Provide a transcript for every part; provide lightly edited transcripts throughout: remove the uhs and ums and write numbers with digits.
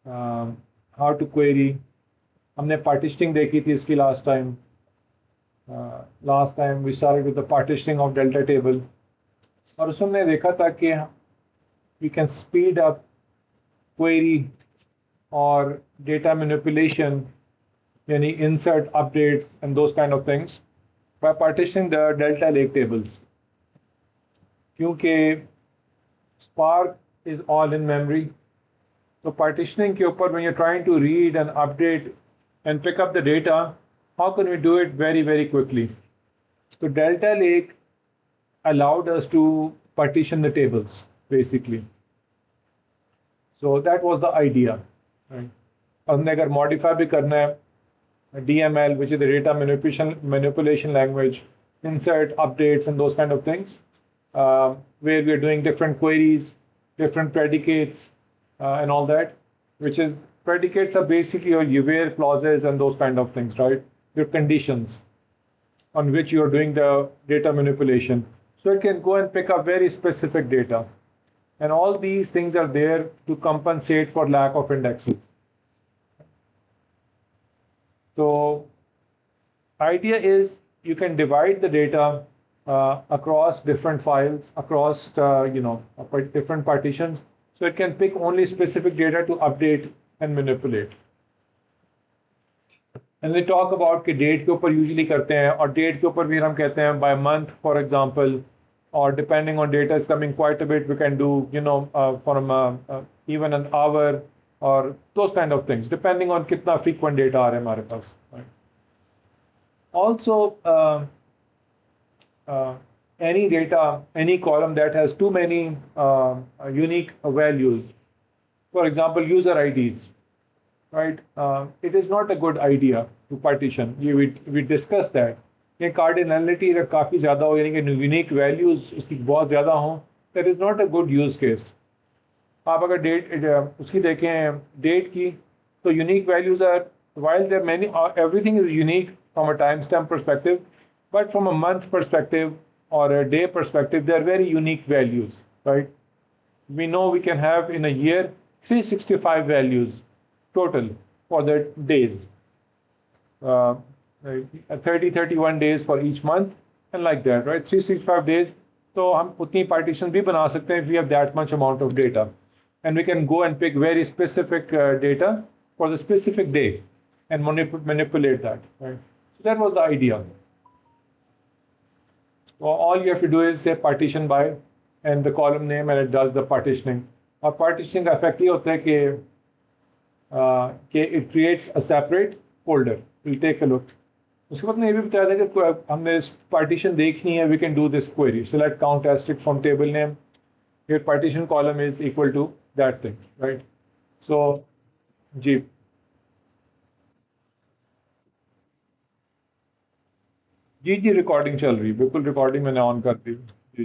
how to query. हमने partitioning देखी थी इसकी last time. Last time we started with the partitioning of delta table. और उसमें हमने देखा था कि we can speed up query or data manipulation, yani insert updates and those kind of things by partitioning the delta lake tables. क्योंकि Spark is all in memory. So partitioning के ऊपर when you're trying to read and update and pick up the data, how can we do it very, very quickly? So Delta Lake allowed us to partition the tables, basically. So that was the idea. Right? हमने अगर modify भी करना है, DML, which is the data manipulation language, insert updates and those kind of things, where we're doing different queries, different predicates, and all that, which is predicates are basically your where clauses and those kind of things, right? Your conditions on which you're doing the data manipulation. So it can go and pick up very specific data. And all these things are there to compensate for lack of indexes. So idea is you can divide the data across different files, across different partitions. So it can pick only specific data to update and manipulate. And we talk about कि date के ऊपर usually करते हैं और date के ऊपर भी हम कहते हैं by month, for example, or depending on data is coming quite a bit, we can do from even an hour or those kind of things, depending on कितना frequent data आ रहा है हमारे पास. Right? Also, any data, any column that has too many unique values, for example, user IDs, right? It is not a good idea to partition. We discussed that. ये cardinality अगर काफ़ी ज़्यादा हो, यानी कि unique values उसकी बहुत ज़्यादा हों, that is not a good use case. आप अगर date उसकी देखें date की, तो unique values are, while there are many, everything is unique from a timestamp perspective, but from a month perspective or a day perspective, they are very unique values, right? We know we can have in a year 365 values total for the days. 30, 31 days for each month, and like that, right? 365 days. So हम उतनी partition भी बना सकते हैं if we have that much amount of data. And we can go and pick very specific data for the specific day and manipulate that, right? So that was the idea. So all you have to do is say partition by and the column name, and it does the partitioning. और partitioning का effect ये होता है कि it creates a separate folder. We'll take a look. उसके बाद मैं ये भी बताया था कि हमने partition देखनी है, we can do this query. Select count asterisk from table name. Your partition column is equal to that thing, right? So, जी. जी रिकॉर्डिंग चल रही है, बिल्कुल रिकॉर्डिंग मैंने ऑन कर दी. जी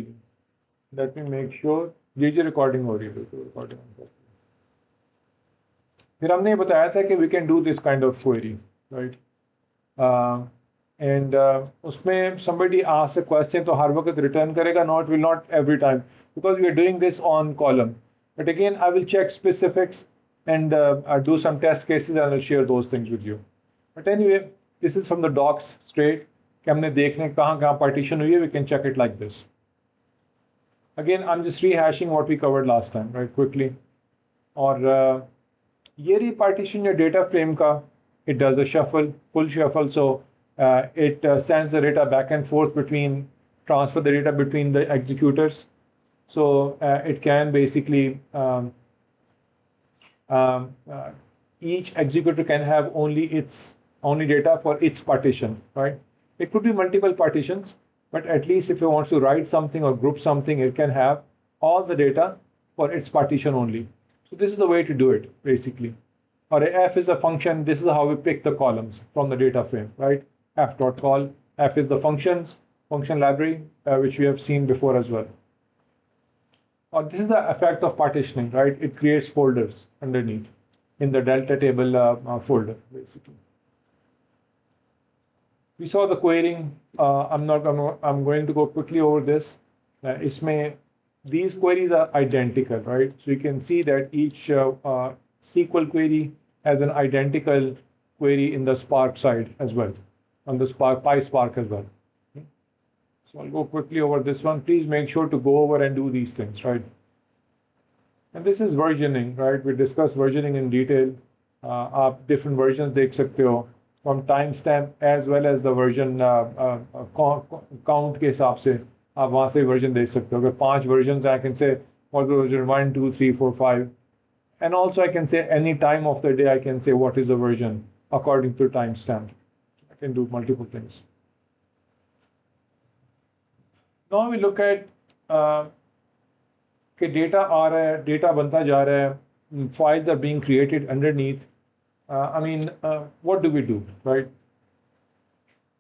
लेट मी मेक श्योर. जी रिकॉर्डिंग हो रही है, बिल्कुल रिकॉर्डिंग ऑन कर दी. फिर हमने ये बताया था कि we can do this kind of query, right? And उसमें somebody asks a question तो हर वक्त रिटर्न करेगा, will not every time, because we are doing this on column. But again, I will check specifics and do some test cases and I'll share those things with you. But anyway, this is from the docs straight. कि हमने देखने कहाँ partition हुई है, we can check it like this. Again, I'm just rehashing what we covered last time, right? Quickly. और ये repartition your data frame का, it does a shuffle, full shuffle. So it sends the data back and forth transfer the data between the executors. So it can basically each executor can have only data for its partition, right? It could be multiple partitions, but at least if it wants to write something or group something, it can have all the data for its partition only. So this is the way to do it, basically. Or f is a function. This is how we pick the columns from the data frame, right? F.call. F is the function library, which we have seen before as well. Or this is the effect of partitioning, right? It creates folders underneath in the delta table folder, basically. We saw the querying. I'm going to go quickly over this. These queries are identical, right? So you can see that each SQL query as an identical query in the Spark side as well, on the Spark PySpark as well. So I'll go quickly over this one. Please make sure to go over and do these things, right? And this is versioning, right? We discussed versioning in detail. आप different versions देख सकते हो from timestamp as well as the version count के हिसाब से आप वहाँ से version देख सकते हो. अगर 5 versions I can say what the version 1, 2, 3, 4, 5. And also I can say any time of the day I can say what is the version according to timestamp. I can do multiple things. Now we look at कि data आ रहा है, data बनता जा रहा है, files are being created underneath. What do we do, right?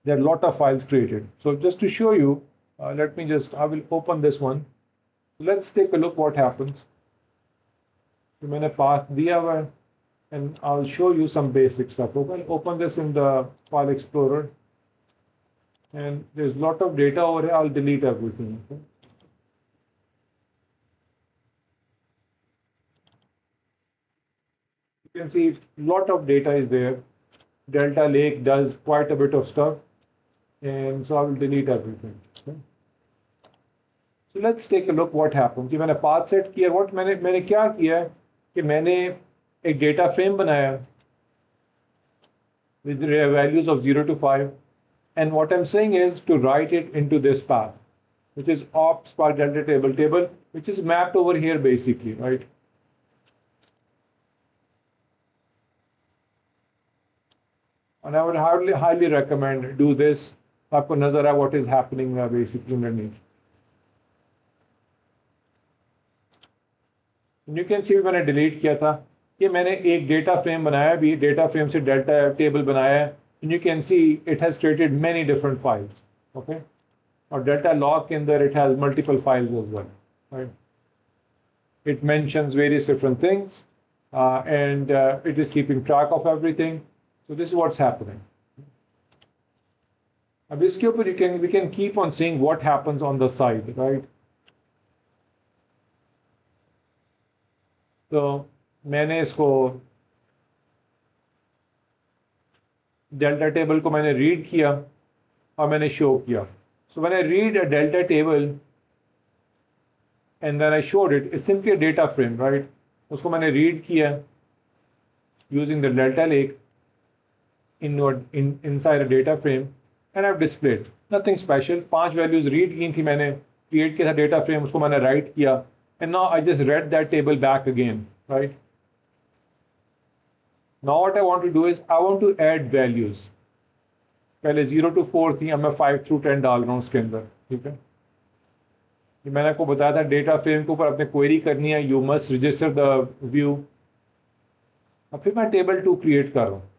There are a lot of files created. So just to show you, I will open this one. Let's take a look what happens. So मैंने path दिया हुआ है, and I'll show you some basic stuff. Okay, open this in the File Explorer, and there's a lot of data over here. I'll delete everything. Okay? You can see a lot of data is there. Delta Lake does quite a bit of stuff, and so I will delete everything. Okay? So let's take a look what happens. कि मैंने path set किया, what मैंने क्या किया है कि मैंने एक data frame बनाया with values of 0 to 5, and what I'm saying is to write it into this path, which is opt spark delta table, which is mapped over here basically, right? And I would highly recommend do this. आपको नजर आए what is happening basically underneath. And you can see मैंने delete किया था कि मैंने एक data frame बनाया भी, data frame से delta table बनाया है, and you can see it has created many different files. Okay, और delta log के अंदर it has multiple files as well, right? It mentions various different things, and it is keeping track of everything. So this is what's happening. अब इसके ऊपर we can keep on seeing what happens on the side, right? तो मैंने इसको delta table को मैंने read किया और मैंने शो किया. So when I read a delta table and then I showed it, it's simply a data frame, right? उसको मैंने रीड किया using the delta lake inside a data frame, and I've displayed nothing special. 5 values read की थी मैंने, create किया था data frame, उसको मैंने write किया, and now I just read that table back again, right? Now what I want to do is I want to add values. पहले 0 to 4 थी, अब मैं 5 through 10 डाल रहा हूँ उसके अंदर, ठीक है? ये मैंने आपको बताया था डेटा फ्रेम के ऊपर अपने क्वेरी करनी है, you must register the view. अब फिर मैं टेबल 2 क्रिएट कर रहा हूँ.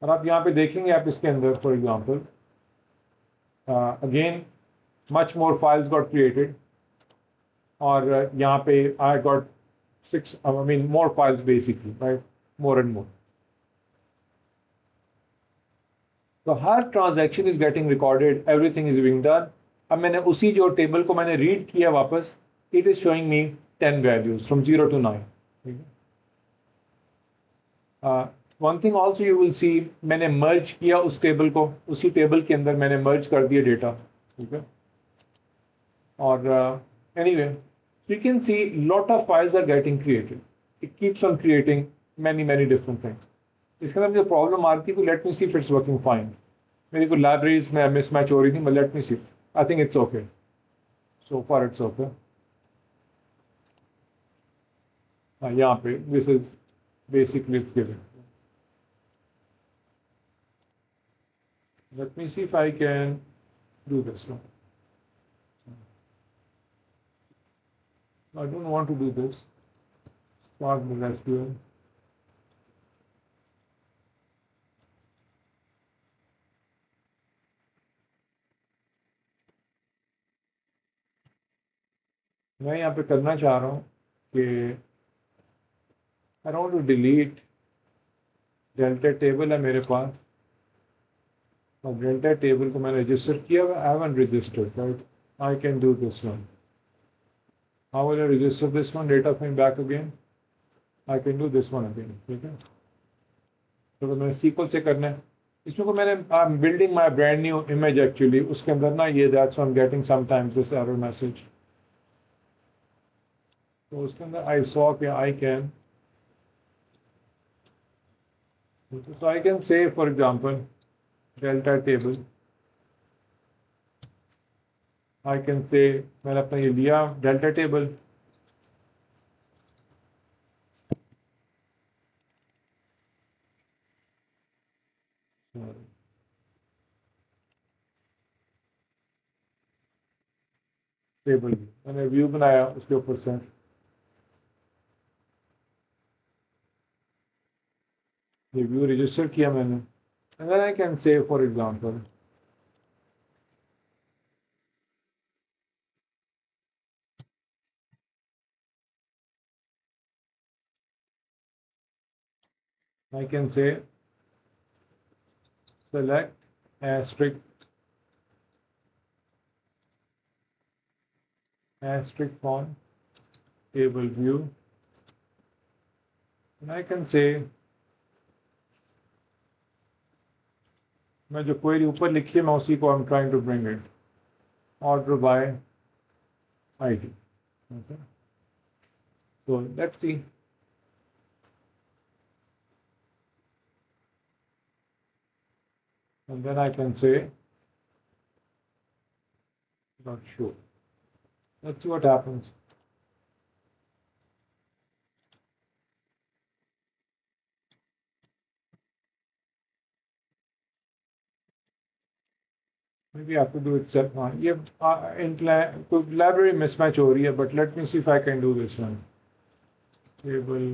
और आप यहाँ पे देखेंगे आप इसके अंदर for example again much more files got created, और यहाँ पे I got 6 more files basically, right, more and more. तो हर transaction is getting recorded, everything is being done. अब मैंने उसी जो टेबल को मैंने रीड किया वापस, it is showing me 10 values from 0 to 9. ठीक है. One thing also you will सी, मैंने मर्ज किया उस टेबल को, उसी टेबल के अंदर मैंने मर्ज कर दिया डेटा. ठीक है. और anyway you can see lot of files are getting created. It keeps on creating many different things. इसके अंदर मुझे प्रॉब्लम आ रही थी, let me see if it's working fine. मेरी को लाइब्रेरीज में मिसमैच हो रही थी, but let me see. I think it's okay, so far it's okay. यहाँ पे this is basically it's given. Let me see if I can do this one. I don't want to do this. Spark the SQL. मैं यहाँ पे करना चाह रहा हूँ कि I want to delete delta table है मेरे पास, और डेल्टा टेबल को मैंने रजिस्टर किया हुआ, I haven't registered, right? I can do this one. How will I resistor this one? Data frame back again. I can do this one again. ठीक है, तो मैंने सीक्वल से करना है. इसमें को मैंने I am building my brand new image actually, उसके अंदर ना ये that's I am getting sometimes this error message. तो उसके अंदर आई सॉ कि I can, so I can say for example delta table, I can say मैंने अपना ये लिया delta table, टेबल मैंने व्यू बनाया उसके ऊपर से, ये व्यू रजिस्टर किया मैंने, and then I can say for example I can say select asterisk on table view, and I can say मैं जो क्वेरी ऊपर लिखी है मैं उसी को I'm trying to bring it order by ID. Okay, so let's see. And then I can say not sure. Let's see what happens. Maybe I have to do it set. ये library mismatch हो रही है, but let me see if I can do this one. Table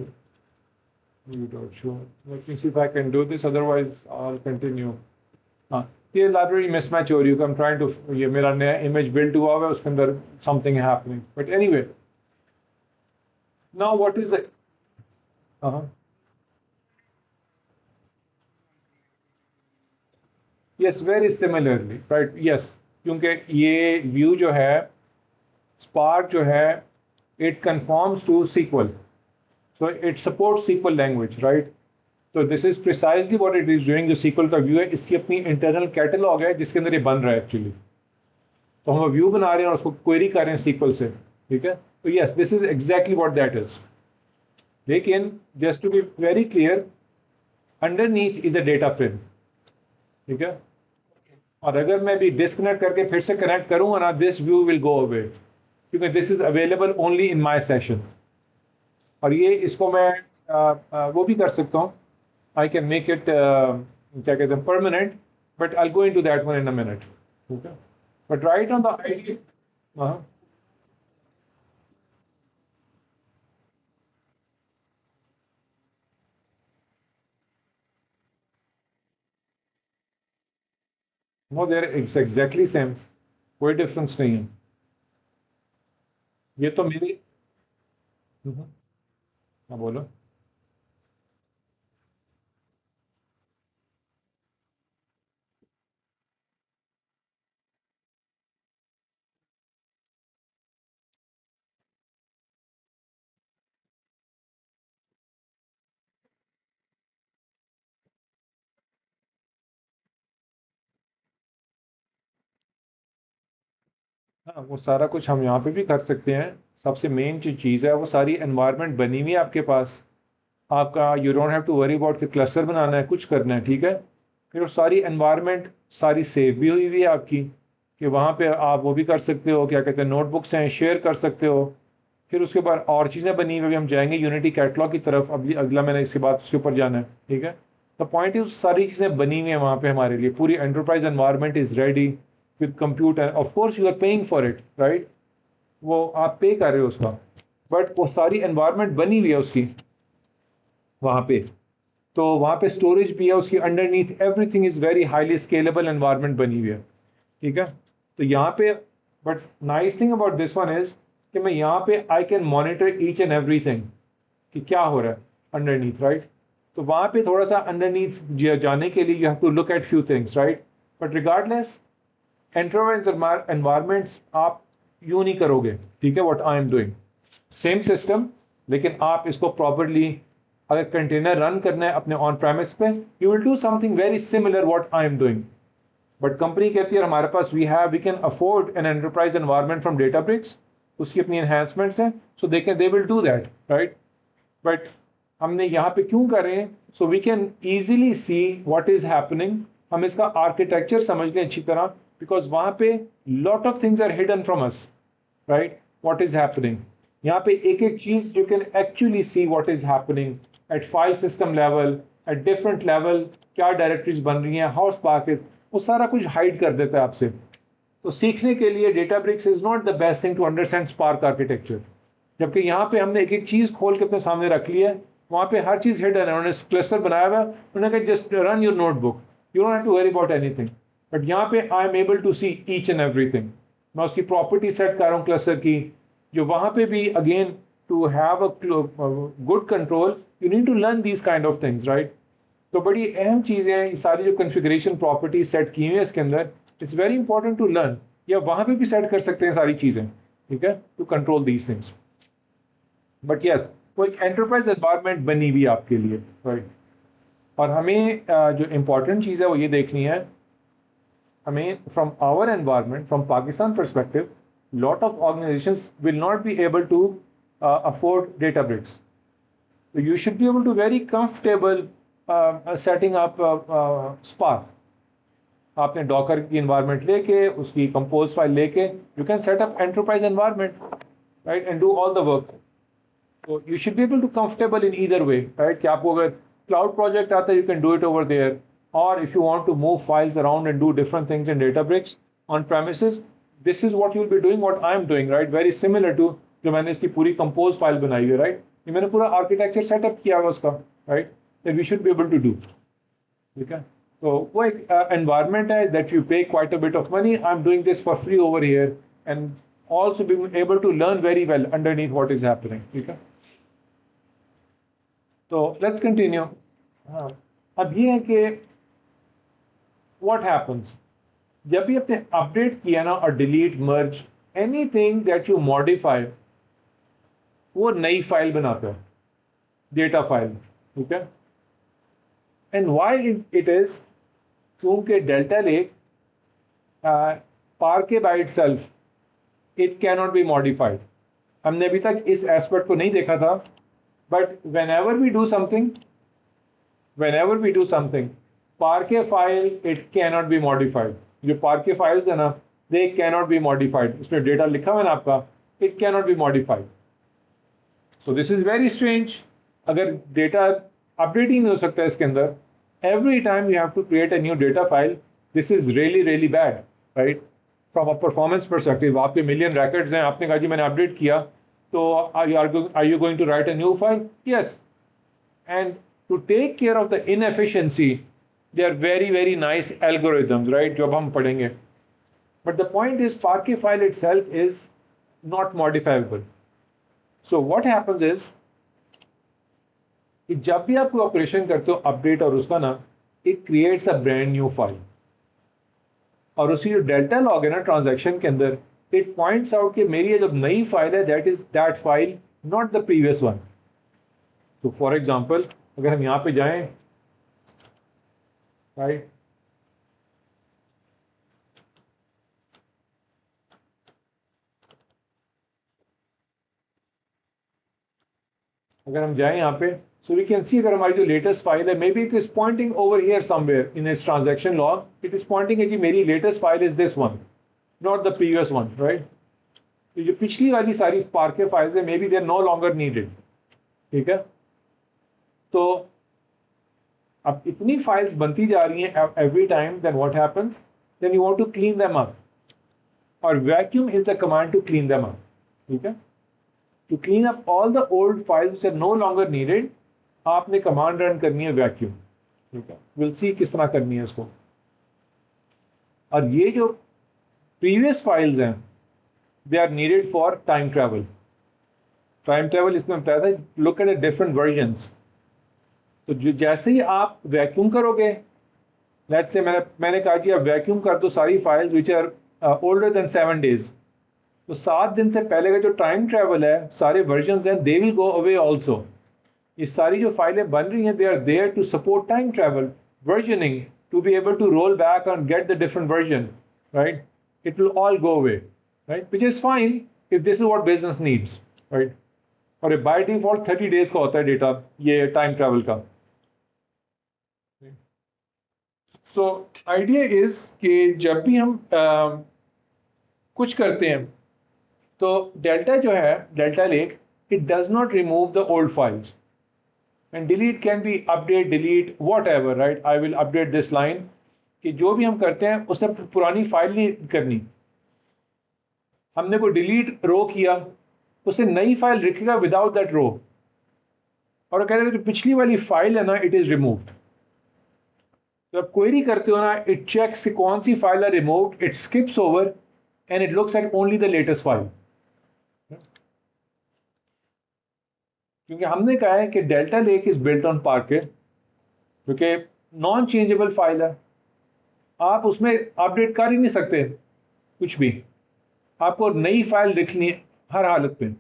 view dot show. Let me see if I can do this. Otherwise, I'll continue. हाँ, ये library mismatch हो रही है. I'm trying to ये मेरा नया image build हुआ है उसके अंदर something happening. But anyway, now what is it? Yes, very similarly, right? Yes, क्योंकि ये view जो है Spark जो है it conforms to SQL, so it supports SQL language, right? So this is precisely what it is doing. जो SQL का view है इसकी अपनी internal catalog है जिसके अंदर ये बन रहा है actually. तो हम view बना रहे हैं और उसको query कर रहे हैं SQL से, ठीक है? तो yes, this is exactly what that is. लेकिन just to be very clear, underneath is a data frame, ठीक है? और अगर मैं भी डिस्कनेक्ट करके फिर से कनेक्ट करूंगा ना, this view will go away क्योंकि this is available only in my session. और ये इसको मैं वो भी कर सकता हूँ, आई कैन मेक इट क्या कहते हैं permanent, but I go into that one in a minute. ठीक है, but right on the ID. No there it's exactly same, कोई डिफरेंस नहीं है. ये तो मेरी हाँ बोलो. हाँ, वो सारा कुछ हम यहाँ पे भी कर सकते हैं. सबसे मेन जो चीज़ है वो सारी एनवायरनमेंट बनी हुई है आपके पास. आपका you don't have to worry about कि क्लस्टर बनाना है, कुछ करना है, ठीक है. फिर वो सारी एनवायरनमेंट सारी सेव भी हुई हुई है आपकी कि वहाँ पे आप वो भी कर सकते हो, क्या कहते हैं नोटबुक्स हैं शेयर कर सकते हो. फिर उसके बाद और चीज़ें बनी हुई, हम जाएंगे यूनिटी कैटलॉग की तरफ. अभी अगला मैंने इसके बाद उसके ऊपर जाना है, ठीक है. द पॉइंट इज सारी चीज़ें बनी हुई हैं वहाँ पे हमारे लिए. पूरी enterprise environment is ready with computer. Of course you are paying for it, right? वो आप पे कर रहे हो उसका, बट वो सारी एनवायरनमेंट बनी हुई है उसकी वहाँ पे. तो वहाँ पे स्टोरेज भी है उसकी underneath. Everything is very highly scalable environment बनी हुई है, ठीक है. तो यहाँ पे but nice thing about this one is कि मैं यहाँ पे I can monitor each and everything कि क्या हो रहा है अंडरनीथ, राइट? तो वहाँ पे थोड़ा सा अंडरनीथ जाने के लिए you have to look at few things, right? But regardless enterprise environments आप यूं नहीं करोगे, ठीक है, what I am doing, same system, लेकिन आप इसको प्रॉपरली अगर कंटेनर रन करना है अपने ऑन प्रेमिस पे, you will do something very similar what I am doing. But company कहती है हमारे पास we can afford an enterprise environment from Databricks, उसकी अपनी एनहेंसमेंट्स हैं, so they will do that, right. But हमने यहाँ पे क्यों कर रहे हैं, so we can easily see what is happening, हम इसका आर्किटेक्चर समझ लें अच्छी तरह, बिकॉज वहां पे lot of things are hidden from us, right, what is happening. यहाँ पे एक एक चीज you can actually see what is happening at file system level, at different level, क्या डायरेक्टरीज बन रही हैं, हाउ स्पार्क इज, वो सारा कुछ हाइड कर देता है आपसे। तो सीखने के लिए Databricks is not the best thing to understand Spark architecture, जबकि यहाँ पे हमने एक एक चीज खोल के अपने सामने रख ली है, वहां पे हर चीज हिडन है, उन्होंने क्लस्टर बनाया हुआ है, उन्होंने कहा just run your notebook, you don't have to worry about anything. But यहाँ पे I am able to see each and everything, मैं उसकी प्रॉपर्टी सेट कर रहा हूँ क्लस्टर की, जो वहां पे भी again to have a good control you need to learn these kind of things, right. तो बड़ी अहम चीजें हैं, ये सारी जो कॉन्फ़िगरेशन प्रॉपर्टी सेट की हुई है इसके अंदर, it's very important to learn, या वहां पे भी सेट कर सकते हैं सारी चीजें, ठीक है, to control these things. But yes, वो एक एंटरप्राइज एनवायरनमेंट बनी हुई आपके लिए, राइट। और हमें जो इम्पोर्टेंट चीज़ है वो ये देखनी है, हमें from our environment, from Pakistan perspective, lot of organizations will not be able to afford Databricks. So you should be able to very comfortable setting up Spark. आपने डॉकर की एनवायरनमेंट लेके, उसकी कंपोज फाइल लेके, you can set up enterprise environment, right, and do all the work. तो you should be able to comfortable in either way, right, कि आपको अगर cloud project आता है you can do it over there, और if you want to move files around and do different things in Databricks on premises, this is what you will be doing, what I am doing, right, very similar to जो मैंने इसकी पूरी compose file बनाई है, right, ये मैंने पूरा architecture setup किया हुआ उसका, right, that we should be able to do, ठीक है। तो वो एक एनवायरनमेंट है that you pay quite a bit of money, I am doing this for free over here and also being able to learn very well underneath what is happening, ठीक है। तो let's continue. हाँ, अब ये है कि what happens जब भी आपने अपडेट किया ना, और delete, merge, anything that you modify, वो नई फाइल बनाता है, डेटा फाइल, ठीक है। एंड व्हाई इट इज, क्योंकि डेल्टा लेक पार्के by itself it can not be modified. हमने अभी तक इस एस्पेक्ट को नहीं देखा था, but whenever we do something, Parquet file it cannot be modified. जो Parquet files है ना, they cannot be modified. इसमें डेटा लिखा हुआ है ना आपका, it cannot be modified. So this is very strange. अगर डेटा अपडेट ही नहीं हो सकता इसके अंदर, every time you have to create a new data file, this is really really bad, right? From a performance perspective, आपके million records हैं, आपने कहा जी मैंने अपडेट किया, so are you going to write a new file? Yes. And to take care of the inefficiency, they are very very nice algorithms, right, जो अब हम पढ़ेंगे. But the point is Parquet file itself is not modifiable. So what happens is कि जब भी आप कोई operation करते हो अपडेट और उसका ना, it creates a brand new file. और उसकी जो डेल्टा लॉग है ना ट्रांजैक्शन के अंदर, इट पॉइंट्स आउट कि मेरी जो नई फाइल है that is that file, not the previous one. तो फॉर एग्जांपल अगर हम यहां पे जाएं, राइट, अगर हम जाएं यहां पे, सो वी कैन सी अगर हमारी जो लेटेस्ट फाइल है, maybe it is pointing over here somewhere in its transaction log, it is pointing है कि मेरी latest file is this one, not the previous one, right. तो जो पिछली वाली सारी पार्के फाइल्स है, maybe they are no longer needed, ठीक है. तो अब इतनी फाइल्स बनती जा रही हैं every time, then what happens, then you want to clean them up, और vacuum is the command to clean them up, ठीक है. To clean up all the old files which are no longer needed, आपने command run करनी है vacuum, ठीक है. Will see किस तरह करनी है इसको. और ये जो प्रीवियस फाइल्स हैं, they are needed for time travel. Time travel इसमें बताया था, लुक एट डिफरेंट वर्जन्स. तो जो जैसे ही आप वैक्यूम करोगे, लेट्स से मैंने कहा कि अब वैक्यूम कर दो सारी files which are older than 7 days। तो 7 दिन से पहले का जो टाइम ट्रेवल है, सारे वर्जन हैं, they will go away also. ये सारी जो फाइलें बन रही हैं, they are there to support time travel, versioning, to be able to roll back and get the different version, right? It will all go away, right? Which is fine if this is what business needs, right? और by default 30 days का होता है data, ये time travel का। So idea is कि जब भी हम कुछ करते हैं तो डेल्टा जो है, delta lake, it does not remove the old files and delete can be update, delete, what ever, right? I will update this line, कि जो भी हम करते हैं उससे पुरानी फाइल नहीं करनी। हमने कोई डिलीट रो किया, उससे नई फाइल लिखेगा विदाउट दैट रो, और कहते हैं जो पिछली वाली फाइल है ना, इट इज रिमूव्ड। जब क्वेरी करते हो ना, इट चेक्स कि कौन सी फाइल है removed, it skips over and it looks at only the latest file. क्योंकि हमने कहा है कि delta lake is built on पार्के, क्योंकि नॉन चेंजेबल फाइल है, आप उसमें अपडेट कर ही नहीं सकते कुछ भी, आपको नई फाइल लिखनी है हर हालत में।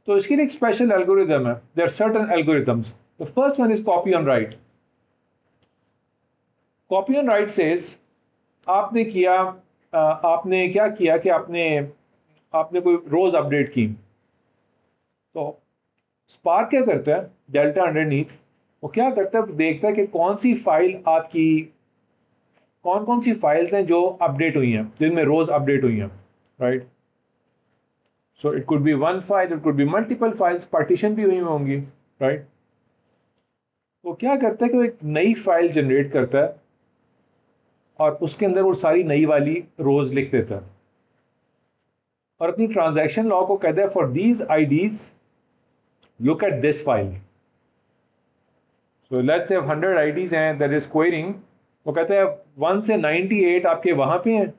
तो इसके लिए एक स्पेशल एल्गोरिदम है, there are certain algorithms. The first one is copy on write. Copy on write says, आपने किया, आपने क्या किया कि आपने कोई रोज अपडेट की, तो स्पार्क क्या करता है, डेल्टा अंडरनीथ, वो क्या करता है, देखता है कि कौन सी फाइल आपकी, कौन कौन सी फाइल्स हैं जो अपडेट हुई हैं, जिनमें रोज अपडेट हुई हैं, right? So it could be one file, it could be multiple files, partition भी हुई होंगी, राइट? वो क्या करता है कि वो एक नई फाइल जनरेट करता है और उसके अंदर वो सारी नई वाली रोज लिख देता है, और अपनी ट्रांजैक्शन लॉ को कहता है, for these IDs look at this file. So let's say 100 IDs हैं दैट इज क्वेरिंग, वो कहते हैं 1 से 98 आपके वहां पे हैं,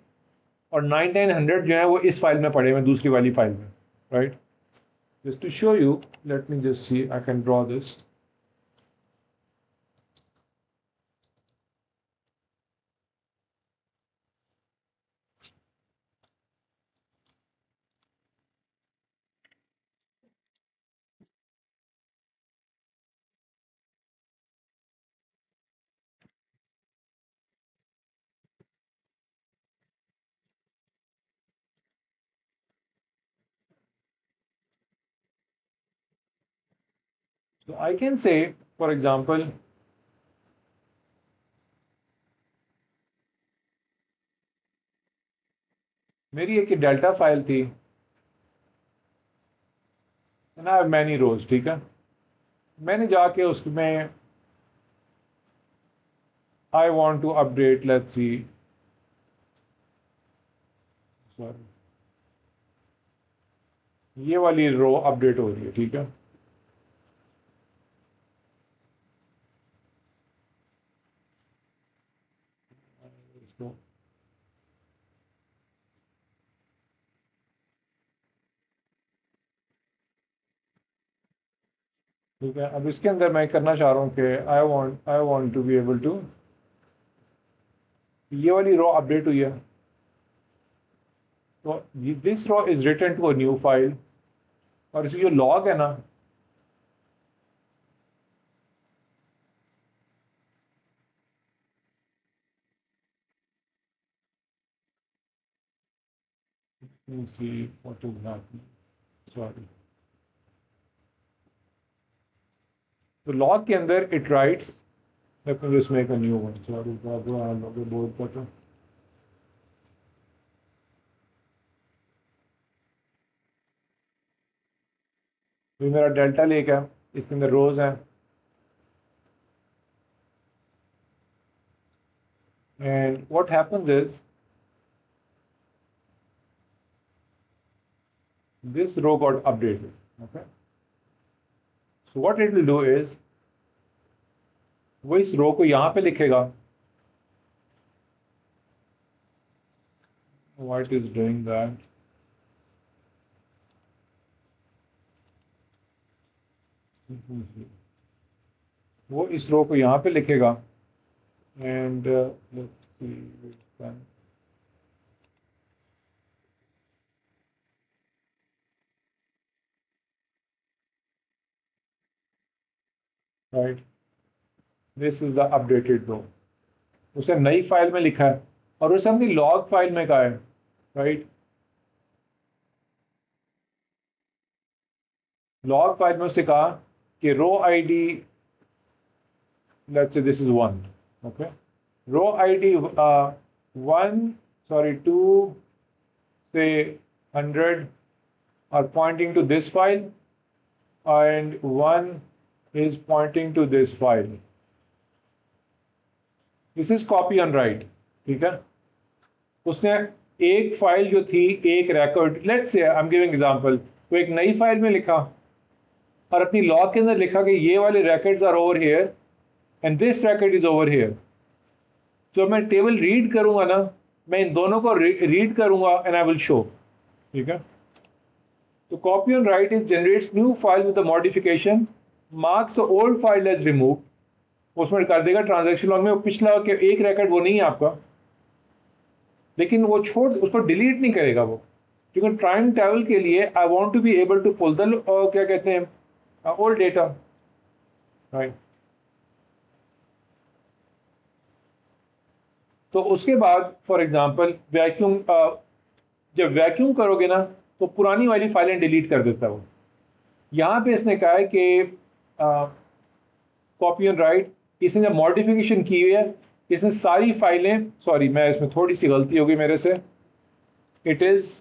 और 9900 जो है वो इस फाइल में पड़े हुए, दूसरी वाली फाइल में, right? Just to show you, let me just see, I can draw this. So I can say, for example, मेरी एक डेल्टा फाइल थी, and I have many rows, ठीक है? मैंने जाके उसमें I want to update, let's see, sorry, ये वाली रो अपडेट हो रही है, ठीक है? इसको, ठीक है, अब इसके अंदर मैं करना चाह रहा हूँ कि I want to be able to, ये वाली रो अपडेट हुई है, तो this row is written to a new file, और इसकी जो लॉग है ना, let's see what is happening, sorry, तो लॉग के अंदर it rights, let me just make a new one, sorry, बहुत पता, तो मेरा डेल्टा लेक है, इसके अंदर रोज हैं, and what happens is this row got updated, okay? So what it will do is, वो इस रो को यहाँ पे लिखेगा, what is doing that, वो इस रो को यहाँ पे लिखेगा, and let's see which one. Right, this is the updated row. उसे नई फाइल में लिखा है और उसे हमने लॉग फाइल में कहा है, राइट। लॉग फाइल में उससे कहा कि रो ID, let's say this is 1, okay, row id 1, sorry, 2, say 100 are pointing to this file and 1 is pointing to this file. This is copy and write, ठीक है। उसने एक फाइल जो थी, एक record, let's say I am giving example, वो एक नई फाइल में लिखा और अपनी लॉग के अंदर लिखा कि ये वाले records are over here and this record is over here. तो मैं टेबल रीड करूंगा ना, मैं इन दोनों को रीड करूंगा एंड आई विल शो, ठीक है। तो copy and write is generates new file with the modification, marks the old file as remove, उसमें कर देगा ट्रांजैक्शन लॉग में वो पिछला के एक रिकॉर्ड वो नहीं है आपका, लेकिन वो छोड़, उसको डिलीट नहीं करेगा वो, क्योंकि टाइम ट्रैवल के लिए I want to be able to pull the क्या कहते हैं ओल्ड डेटा, राइट। तो उसके बाद फॉर एग्जांपल वैक्यूम, जब वैक्यूम करोगे ना तो पुरानी वाली फाइलें डिलीट कर देता है वो। यहाँ पे इसने कहा है कि कॉपी एंड राइट, इसने जब मॉडिफिकेशन की हुई है, इसने सारी फाइलें, सॉरी मैं इसमें थोड़ी सी गलती हो गई मेरे से, इट इज़,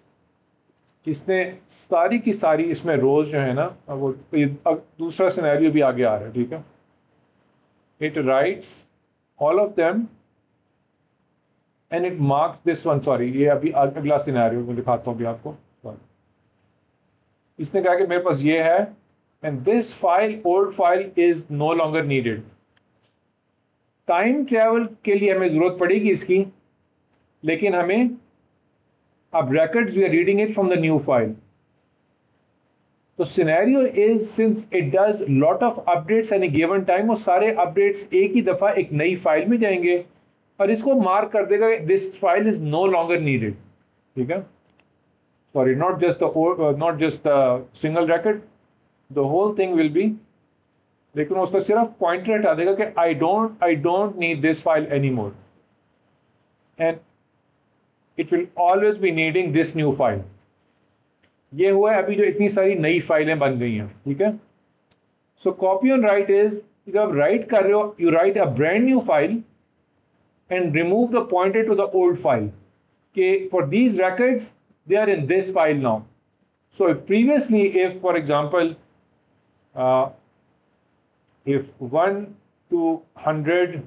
इसने सारी की सारी इसमें रोज जो है ना वो दूसरा सिनेरियो भी आगे आ रहा है, ठीक है। It rights all of them and it marks this one, sorry ये अभी अगला सिनेरियो मैं दिखाता हूँ अभी आपको, सॉरी। इसने कहा कि मेरे पास ये है and this file, old file is no longer needed. Time travel के लिए हमें जरूरत पड़ेगी इसकी, लेकिन हमें अब records we are reading it from the new file. तो scenario is since it does lot of updates at a given time, वो सारे updates एक ही दफा एक नई फाइल में जाएंगे और इसको मार्क कर देगा this file is no longer needed, ठीक है। Sorry, not just the not just the single record, the whole thing will be, लेकिन उस पर सिर्फ पॉइंटर हटा देगा कि I don't need this file anymore and it will always be needing this new file. ये हुआ है अभी जो इतनी सारी नई फाइलें बन गई हैं, ठीक है। So copy and write is, जब आप राइट कर रहे हो you write a brand new file and remove the pointer to the old file, के for these records they are in this file now. So if previously, if for example if 1 to 100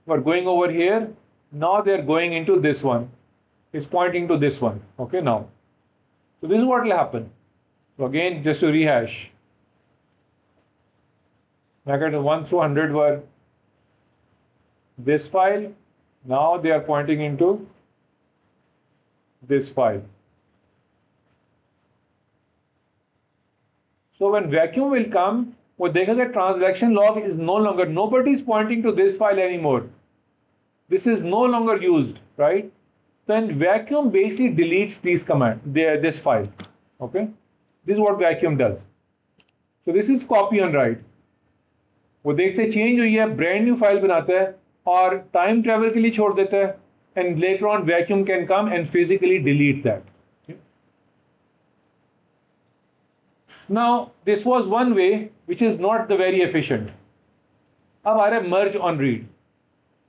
were going over here, now they are going into this one, is pointing to this one, okay now. So this is what will happen. So again, just to rehash, record 1 through 100 were this file, now they are pointing into this file. So when vacuum will come, वो देखेगा transaction log is no longer, nobody is pointing to this file anymore. This is no longer used, right? Then vacuum basically deletes these commands, this file, okay? This is what vacuum does. So this is copy and write. वो देखते change हुई है, brand new file बनाता है और time travel के लिए छोड़ देता है, and later on vacuum can come and physically delete that. Now this was one way which is not the very efficient. अब आ रहा है merge on read.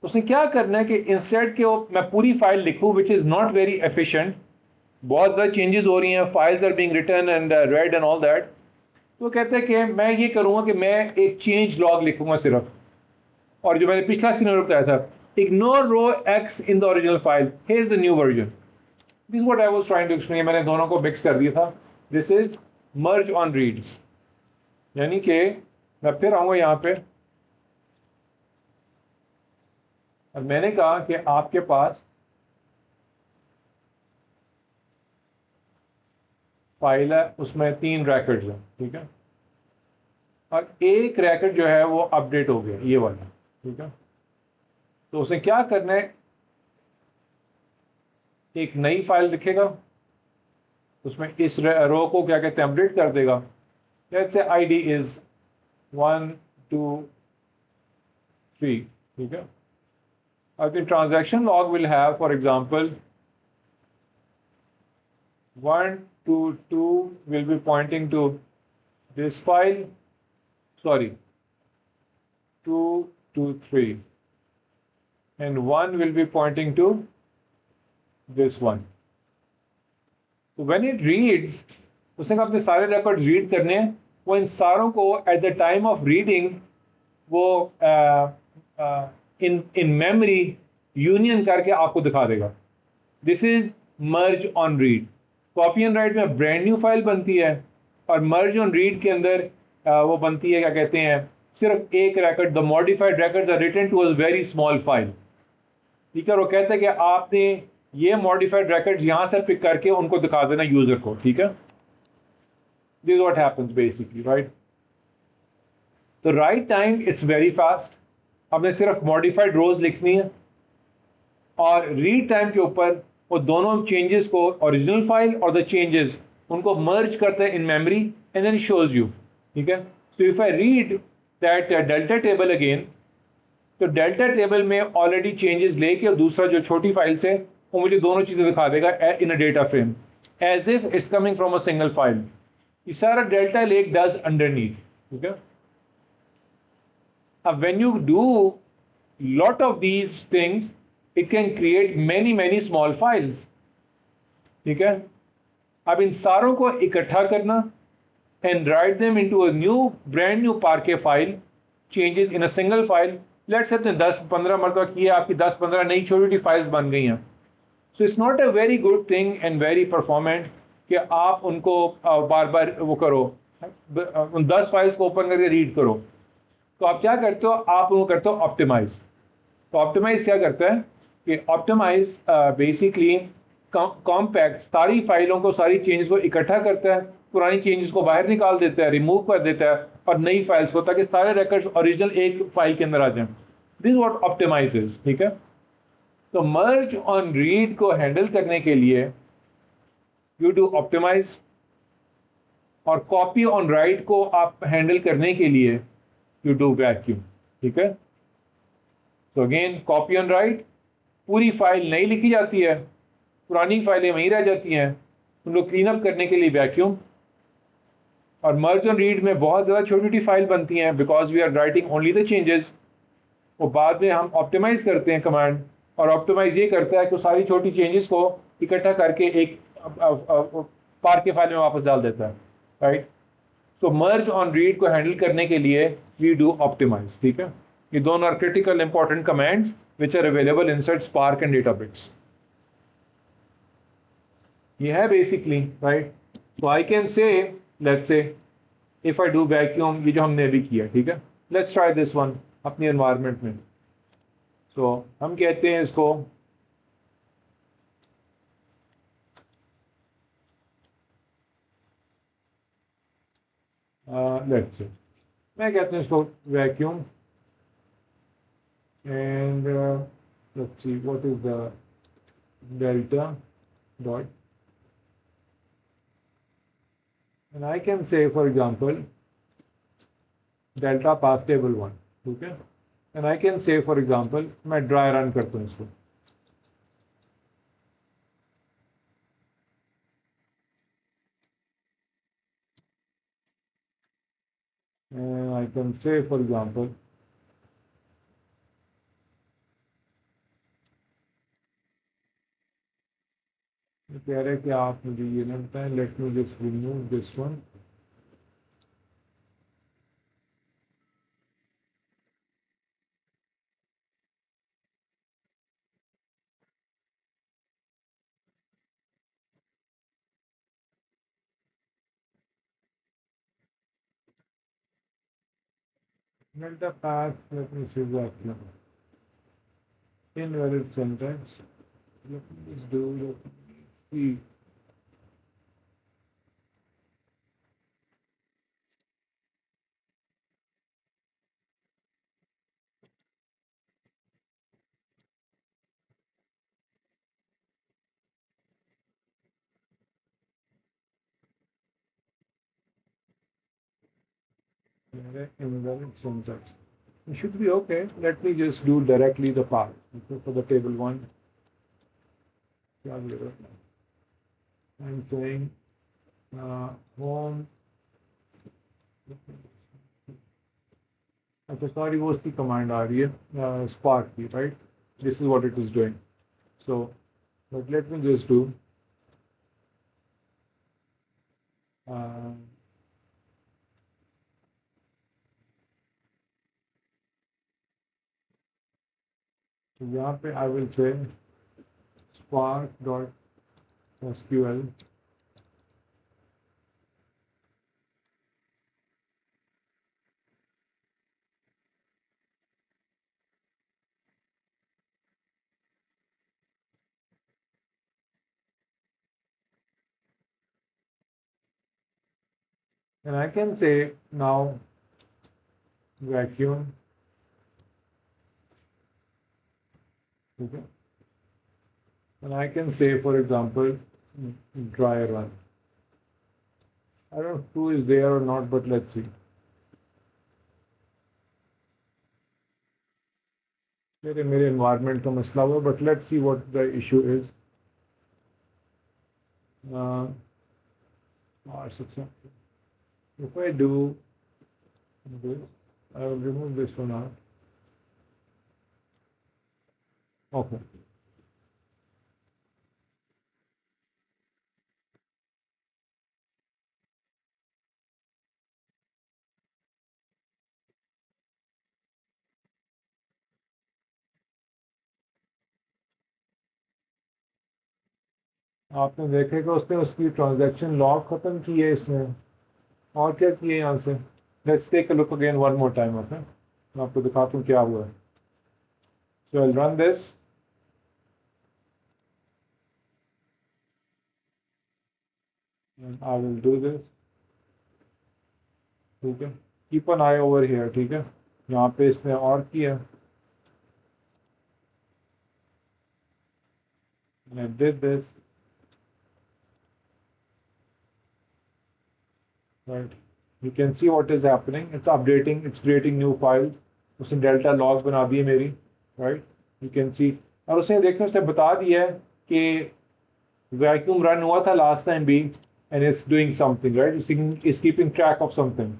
उसने क्या करना है कि इंस्टेड के मैं पूरी फाइल लिखूं which is not very efficient, बहुत ज़्यादा चेंजेस हो रही हैं, files are being written and read and all that, तो कहते हैं कि मैं ये करूंगा कि मैं एक चेंज लॉग लिखूंगा सिर्फ, और जो मैंने पिछला सिनेरियो बताया था, ignore row X in the original file, here is the new version. This what I was trying to explain, मैंने दोनों को मिक्स कर दिया था। This is merge on read, यानी कि मैं फिर आऊंगा यहां पे और मैंने कहा कि आपके पास फाइल है, उसमें 3 रैकेट्स हैं, ठीक है, और एक रैकेट जो है वो अपडेट हो गया, ये वाला, ठीक है। तो उसने क्या करना है, एक नई फाइल लिखेगा, उसमें इस रो को क्या कहते हैं अपडेट कर देगा। लेट्स से आईडी इज 1 2 3, ठीक है। अब the transaction log will have, for example, 1 2 2 will be pointing to this file, sorry, 2 2 3, and 1 will be pointing to this one. So when it reads, उसने कहा अपने सारे records read करने हैं, वो इन सारों को at the time of reading वो in memory union करके आपको दिखा देगा। This is merge on read. Copy and write में brand new फाइल बनती है, और merge on read के अंदर वो बनती है क्या कहते हैं, सिर्फ एक record, the modified records are written to a very small file, ठीक है। और वो कहता है कि आपने ये modified records यहां से पिक करके उनको दिखा देना यूजर को, ठीक है। This is what happens basically, right? तो write time it's very fast, आपने सिर्फ modified rows लिखनी है, और रीड टाइम के ऊपर वो दोनों चेंजेस को, ओरिजिनल फाइल और द चेंजेस, उनको मर्ज करते हैं in memory and then shows you, ठीक है। So if I read that delta table again, तो डेल्टा टेबल में ऑलरेडी चेंजेस लेके और दूसरा जो छोटी फाइल से वो मुझे दोनों चीजें दिखा देगा in a data frame, as if it's coming from a single file. ये सारा डेल्टा लेक डज अंडरनीथ, ठीक है। अब when you do lot of these things, it can create many small files, ठीक है। अब इन सारों को इकट्ठा करना and write them into a new brand new parquet file, changes in a single file, let's say 10-15 मरतबा किया, आपकी 10-15 नई छोटी छोटी फाइल्स बन गई हैं। So it's not a very good thing and very performant कि आप उनको बार बार वो करो, उन 10 फाइल्स को ओपन करके रीड करो। तो आप क्या करते हो, आप उनको करते हो ऑप्टिमाइज। तो ऑप्टिमाइज क्या करता है कि ऑप्टिमाइज बेसिकली कॉम्पैक्ट सारी फाइलों को, सारी चेंजेस को इकट्ठा करता है, पुरानी चेंजेस को बाहर निकाल देता है, रिमूव कर देता है, और नई फाइल्स को, ताकि सारे रिकॉर्ड्स ओरिजिनल एक फाइल के अंदर आ जाएं। दिस व्हाट ऑप्टिमाइज इज, ठीक है। तो मर्ज ऑन रीड को हैंडल करने के लिए यू डू ऑप्टिमाइज, और कॉपी ऑन राइट को आप हैंडल करने के लिए यू डू वैक्यूम, ठीक है। तो अगेन कॉपी ऑन राइट, पूरी फाइल नई लिखी जाती है, पुरानी फाइलें वहीं रह जाती हैं, उनको क्लीन अप करने के लिए वैक्यूम। और मर्ज ऑन रीड में बहुत ज़्यादा छोटी छोटी फाइल बनती हैं, because we are writing only the changes. वो बाद में हम ऑप्टिमाइज करते हैं कमांड, और ऑप्टिमाइज ये करता है कि सारी छोटी चेंजेस को इकट्ठा करके एक पार के फाइल में वापस डाल देता है, राइट। तो मर्ज ऑन रीड को हैंडल करने के लिए वी डू ऑप्टिमाइज, ठीक है। ये दोनों are critical important commands which are available inside Spark and Databricks. ये है बेसिकली, राइट। तो I can say, let's say if I do vacuum, ये जो हमने अभी किया, ठीक है। लेट्स ट्राई दिस वन अपनी एनवायरनमेंट में। तो हम कहते हैं इसको लेट्स से, मैं कहते हैं इसको vacuum, and let's see what is the delta dot, and I can say for example delta path table 1, ठीक है। and I can say for example, मैं dry run करता हूँ इसको, and I can say for example कह रहे हैं कि आप मुझे ये ना बताएं, late me just remove this one, delta path, let me see exactly, invalid syntax, let me just do, let me see, invalid syntax. It should be okay. Let me just do directly the path. Okay, for the table one. I'm saying home. अच्छा sorry वो उसकी command आ रही है Spark की, right? This is what it is doing. So, but let me just do uh, so यहाँ पे I will say spark dot SQL and I can say now vacuum. Okay. And I can say, for example, dry run. I don't know if true is there or not, but let's see. मेरे environment का मसला हुआ, but let's see what the issue is. If I do this, I will remove this one out. Okay. आपने देखेगा उसने उसकी transaction log खत्म की है इसने और क्या किया यहाँ से let's take a look again one more time okay मैं आपको दिखाता हूँ क्या हुआ है so I run this I will do this ठीक है keep an eye over here ठीक है यहाँ पे इसने और किया I did this right you can see what is happening it's updating it's creating new files उसने डेल्टा लॉग बना दी है मेरी right you can see और उसने देखो उसने बता दिया है कि वैक्यूम रन हुआ था लास्ट टाइम भी and it's doing something right it's keeping track of something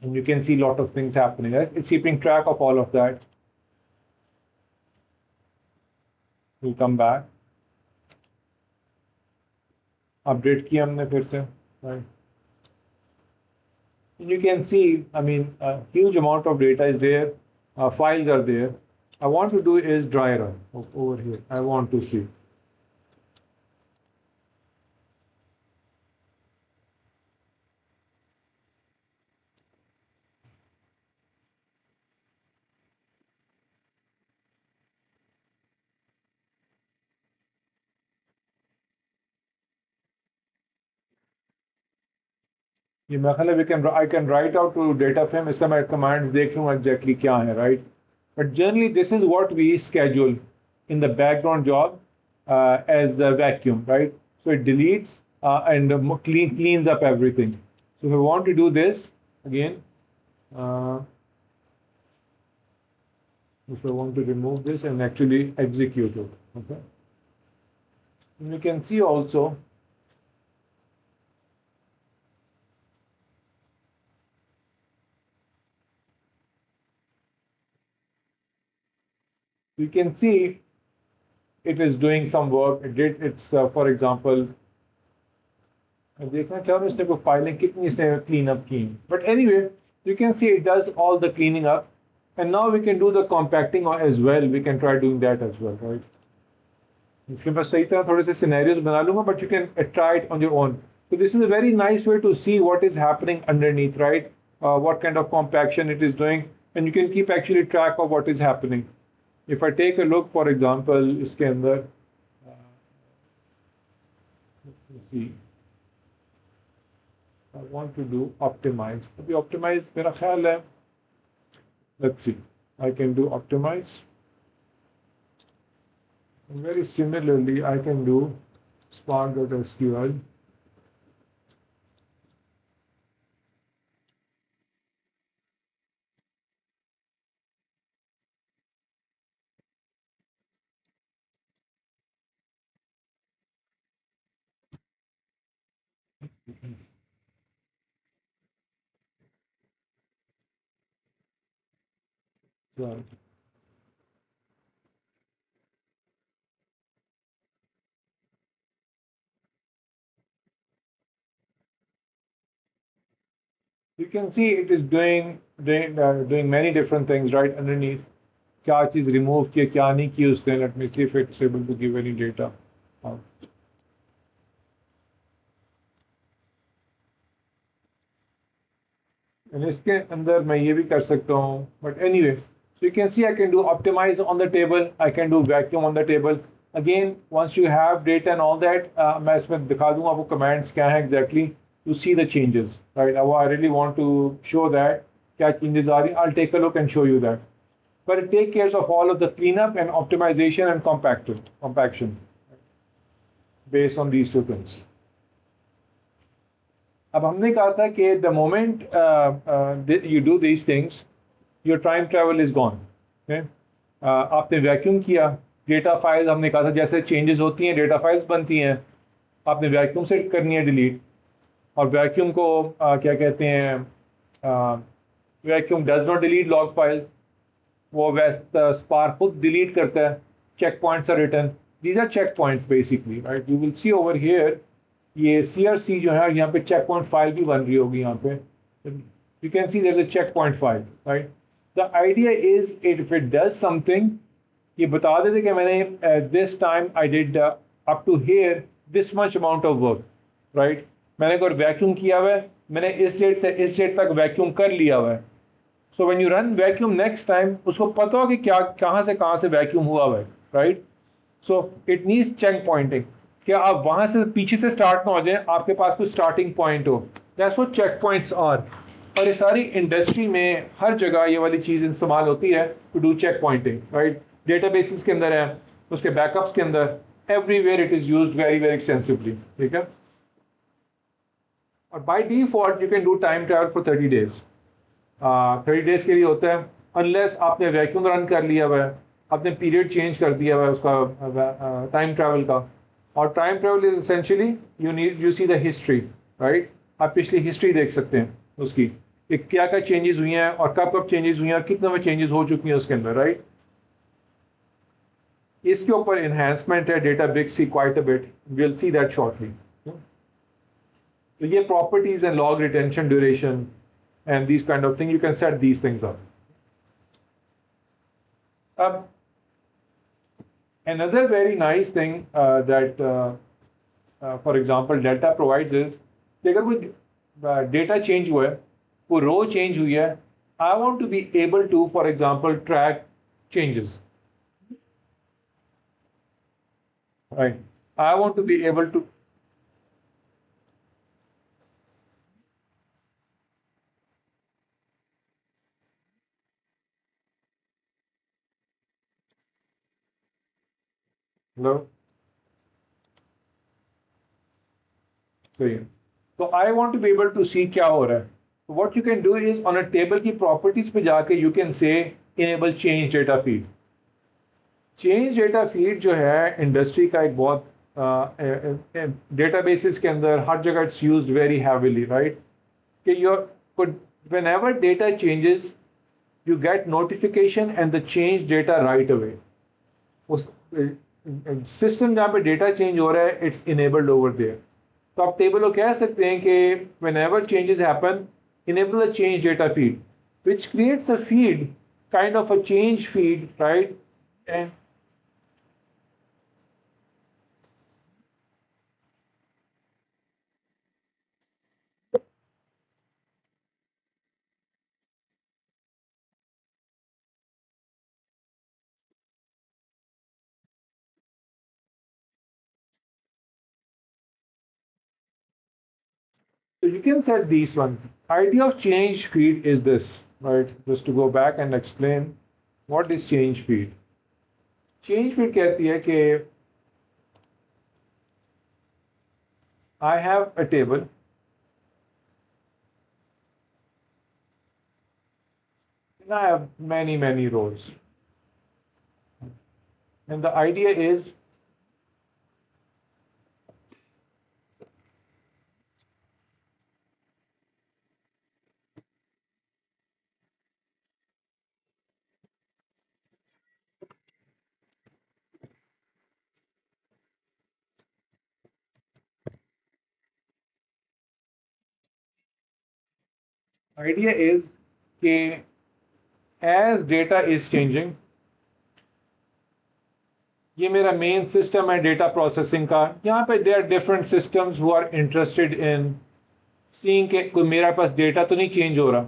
and you can see a lot of things happening right it's keeping track of all of that we'll come back update किया हमने फिर से right and you can see I mean a huge amount of data is there files are there I want to do is dry run over here I want to see ये मैं ख्याल है I can write out to data frame इसका मैं commands देख लूँगा exactly क्या है right but generally this is what we schedule in the background job as a vacuum right so it deletes and cleans up everything so if I want to do this again if I want to remove this and actually execute it okay and you can see also you can see it is doing some work it's for example देखना चाह रहा हूँ इसने कोई फाइलें कितनी से clean up की but anyway you can see it does all the cleaning up and now we can do the compacting as well we can try doing that as well right इसके बाद सही तरह थोड़े से scenarios बना लूँगा but you can try it on your own so this is a very nice way to see what is happening underneath right what kind of compaction it is doing and you can keep actually track of what is happening if I take a look for example इसके अंदर let's see I want to do optimize. अभी optimize मेरा ख्याल है let's see I can do optimize and very similarly I can do spark.sql Right. You can see it is doing many different things right underneath. क्या चीज remove किया क्या नहीं की उसने. Let me see if it's able to give any data. And इसके अंदर मैं ये भी कर सकता हूँ. But anyway, so you can see I can do optimize on the table. I can do vacuum on the table. Again, once you have data and all that, मैं इसमें दिखा दूंगा आपको commands क्या है exactly to see the changes. Right? I really want to show that क्या changes आ रही. I'll take a look and show you that. But it takes care of all of the cleanup and optimization and compaction based on these two things. अब हमने कहा था कि the moment you do these things, your time travel is gone. Okay? आपने vacuum किया, data files हमने कहा था जैसे चेंजेस होती हैं डेटा फाइल्स बनती हैं, आपने वैक्यूम से करनी है डिलीट. और वैक्यूम को क्या कहते हैं, vacuum does not delete log files. वो स्पार्क खुद डिलीट करता है. Check points are written. These are check points basically. Right, you will see over here ये CRC जो है यहाँ पे चेक पॉइंट फाइल भी बन रही होगी यहाँ पे. You can see there is a check point file. Right, the idea is if it does something, ये बता देते कि मैंने this time I did up to here this much amount of work. Right, मैंने अगर वैक्यूम किया हुआ है, मैंने इस डेट से इस डेट तक वैक्यूम कर लिया हुआ है. So when you run vacuum next time, उसको पता हो कि क्या कहाँ से वैक्यूम हुआ हुआ है. Right, so it needs check pointing कि आप वहां से पीछे से स्टार्ट ना हो जाए, आपके पास कोई स्टार्टिंग पॉइंट हो. That's what check points are. और ये सारी इंडस्ट्री में हर जगह ये वाली चीज इस्तेमाल होती है to do check pointing. Right, databases के अंदर है, उसके बैकअप्स के अंदर, everywhere it is used very very extensively. ठीक है. और by default you can do time travel for 30 days. 30 days के लिए होता है, अनलेस आपने वैक्यूम रन कर लिया हुआ है, आपने पीरियड चेंज कर दिया हुआ है उसका टाइम ट्रैवल का. और time travel is essentially you see the history. Right, आप पिछली हिस्ट्री देख सकते हैं उसकी कि क्या क्या चेंजेस हुई हैं और कब कब चेंजेस हुई हैं, कितने में चेंजेस हो चुकी हैं उसके अंदर. राइट, इसके ऊपर इन्हेंसमेंट है डेटा ब्रिक्स की quite a bit. Will see that shortly. तो ये properties and log retention duration and these kind of things, you can set these things up. Another very nice thing that for example Delta provides is कि अगर कोई data change हुआ है, कोई row change हुई है, I want to be able to for example track changes. Right, I want to be able to. Hello. So I want to be able to see क्या हो रहा है. So what you can do is on a table की properties पे जाके you can say enable change data feed. Change data feed जो है industry का एक बहुत डेटाबेसेस के अंदर हर जगह it's used very heavily. Right, कि your whenever data changes you get notification and the change data right away. उस सिस्टम जहाँ पे डेटा चेंज हो रहा है इट्स इनेबल्ड ओवर देयर. तो आप टेबल को कह सकते हैं कि whenever changes happen enable a change data feed which creates a feed, kind of a change feed. Right, and so you can set these one. Idea of change feed is this, right? Just to go back and explain what is change feed. Change feed कहती है कि I have a table and I have many rows. And the idea is Idea is कि as data is changing, ये मेरा main system है data processing का. यहाँ पे there are different systems who are interested in seeing कि कोई मेरा पास डेटा तो नहीं चेंज हो रहा.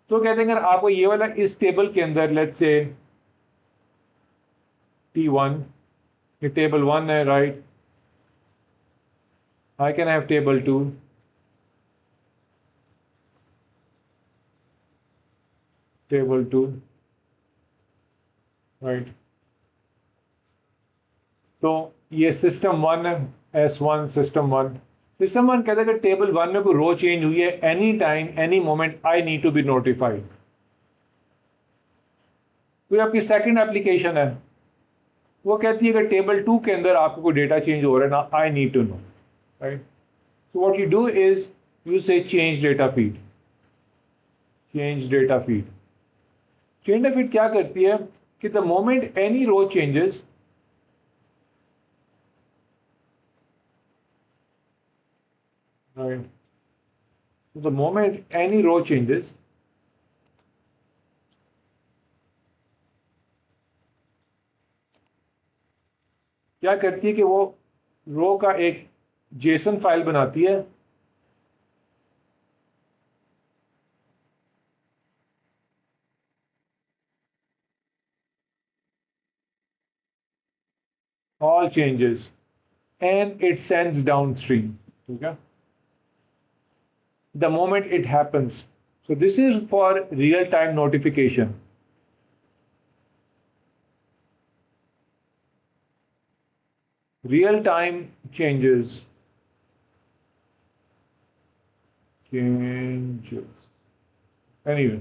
तो कहते हैं अगर आपको ये वाला इस टेबल के अंदर लेट्स से T1, ये टेबल 1 है, right. I can have table 2. Table 2, right. तो ये सिस्टम 1 है, S1 सिस्टम 1. सिस्टम 1 कहता है कि टेबल 1 में कोई रो चेंज हुई है, any time any moment I need to be notified. कोई आपकी सेकंड एप्लीकेशन है, वो कहती है कि टेबल 2 के अंदर आपको कोई डेटा चेंज हो रहा है ना, I need to know, right. So what you do is you say change data feed. Change data feed. Change data feed क्या करती है कि the moment any row changes, right, so the moment any row changes, क्या करती है कि वो रो का एक जेसन फाइल बनाती है. all changes and it sends downstream. ठीक है, the moment it happens. So this is for real time notification. Real time changes. Anyway,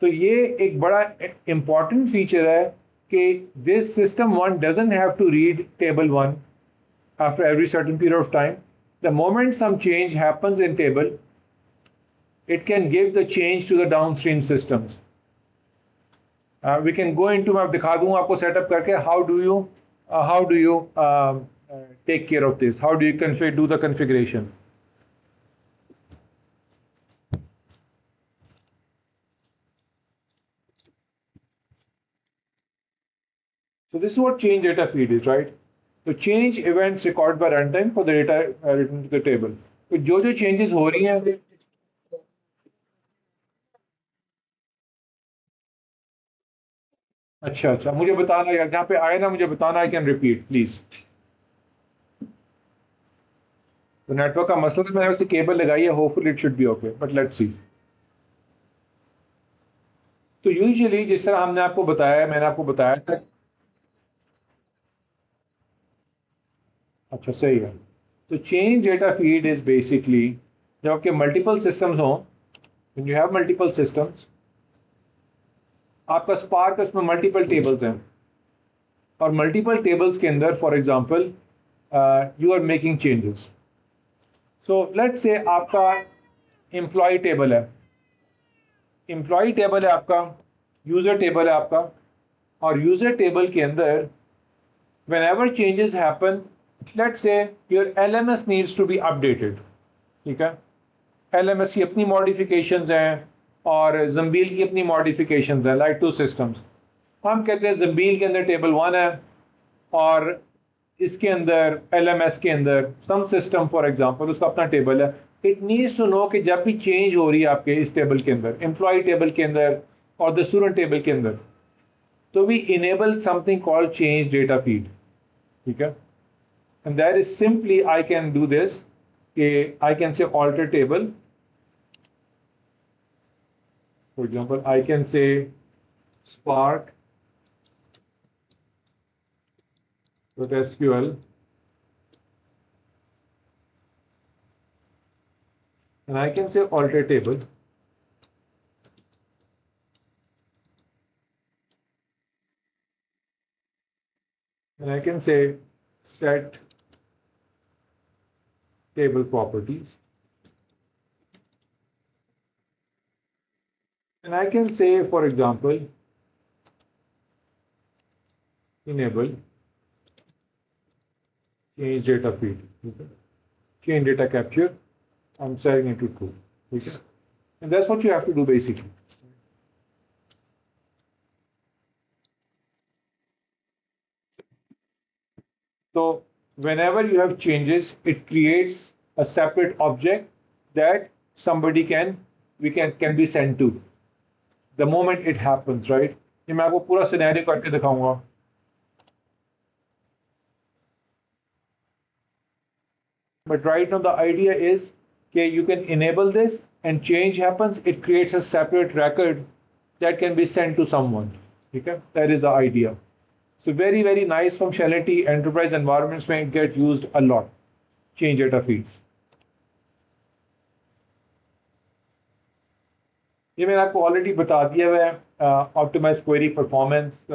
तो ये एक बड़ा इंपॉर्टेंट फीचर है कि this system 1 doesn't have to read table 1 after every certain period of time. The moment some change happens in table, it can give the change to the downstream systems. We can go into, मैं दिखा दूंगा आपको setup करके how do you take care of this, how do you do the configuration. So this is what change data feed is, right? So change events recorded by runtime for the data written to the table. तो जो changes हो रही हैं, अच्छा मुझे बताना यार, जहाँ पे आए ना मुझे बताना, आई कैन रिपीट प्लीज. तो नेटवर्क का मसला तो मैंने वैसे केबल लगाई है, hopefully it should be okay, but let's see. तो यूजुअली जिस तरह हमने आपको बताया, मैंने आपको बताया था. अच्छा सही है. तो change data feed is basically जब आपके मल्टीपल सिस्टम्स हों, when you have multiple systems, आपका स्पार्क उसमें मल्टीपल टेबल्स हैं, और मल्टीपल टेबल्स के अंदर for example you are making changes. So let's say आपका एम्प्लॉय टेबल है, एम्प्लॉय टेबल है आपका, यूजर टेबल है आपका, और यूजर टेबल के अंदर whenever changes happen, let's say your LMS needs to be updated. ठीक है, LMS की अपनी मॉडिफिकेशंस हैं और जम्बील की अपनी मॉडिफिकेशंस हैं, लाइक टू सिस्टम्स. हम कहते हैं जम्बील के अंदर टेबल 1 है और इसके अंदर LMS के अंदर सम सिस्टम फॉर एग्जांपल उसका अपना टेबल है. इट नीड्स टू नो कि जब भी चेंज हो रही है आपके इस टेबल के अंदर, एम्प्लॉय टेबल के अंदर और द स्टूडेंट टेबल के अंदर, तो we enable something called change data feed. ठीक है, and that is simply I can do this. I can say alter table. For example, I can say Spark .sql, and I can say alter table, and I can say set table properties, and I can say for example enable change data feed. Okay. Change data capture, I'm setting it to true. Okay. And that's what you have to do basically. So whenever you have changes, it creates a separate object that somebody can be sent to the moment it happens, right? ये मैं आपको पूरा scenario करके दिखाऊंगा. But right now the idea is that you can enable this and change happens, it creates a separate record that can be sent to someone. Okay? That is the idea. So very, very nice functionality. Enterprise environments may get used a lot. Change data feeds. ये मैंने आपको already बता दिया है optimize query performance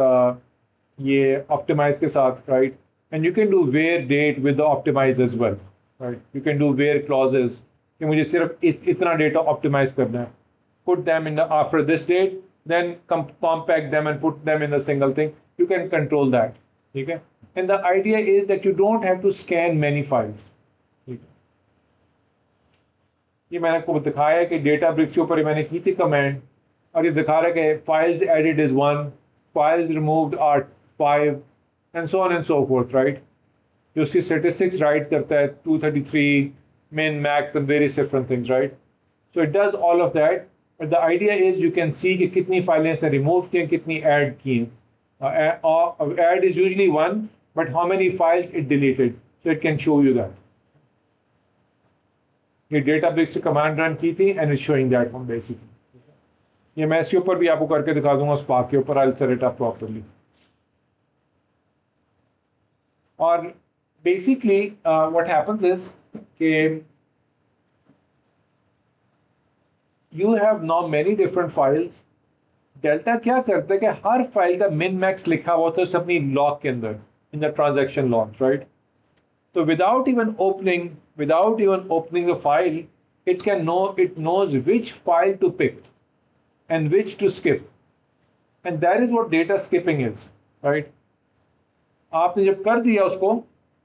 ये optimize के साथ right and you can do where date with the optimize as well right you can do where clauses कि मुझे सिर्फ इतना डेटा ऑप्टिमाइज करना है put them in after this date then compact them and put them in a single thing you can control that ठीक है and the idea is that you don't have to scan many files. ये मैंने आपको दिखाया है कि data BRICS के ऊपर मैंने की थी कमेंट और ये दिखा रहा है कि files added is 1, files removed are 5 and so on and so forth right. जो उसकी स्टेटिस्टिक्स राइट करता है 233 min max and various different things right. So it does all of that but the idea is you can see कि कितनी फाइलें इसने remove की कितनी ऐड की. Add is usually 1 but how many files it deleted so it can show you that. ये database से command run की थी and is showing that one basically. ये मैं इसके ऊपर भी आपको करके दिखा दूंगा स्पार्क के ऊपर. आई सेट इट अप प्रॉपर्ली. और बेसिकली व्हाट हैपेंस इज कि you have now many different files. Delta क्या करता है कि हर फाइल का मिन मैक्स लिखा हुआ होता है अपनी लॉग के अंदर in the transaction log right. So without even opening the file, it knows which file to pick and which to skip. And that is what data skipping is, right? आपने जब कर दिया उसको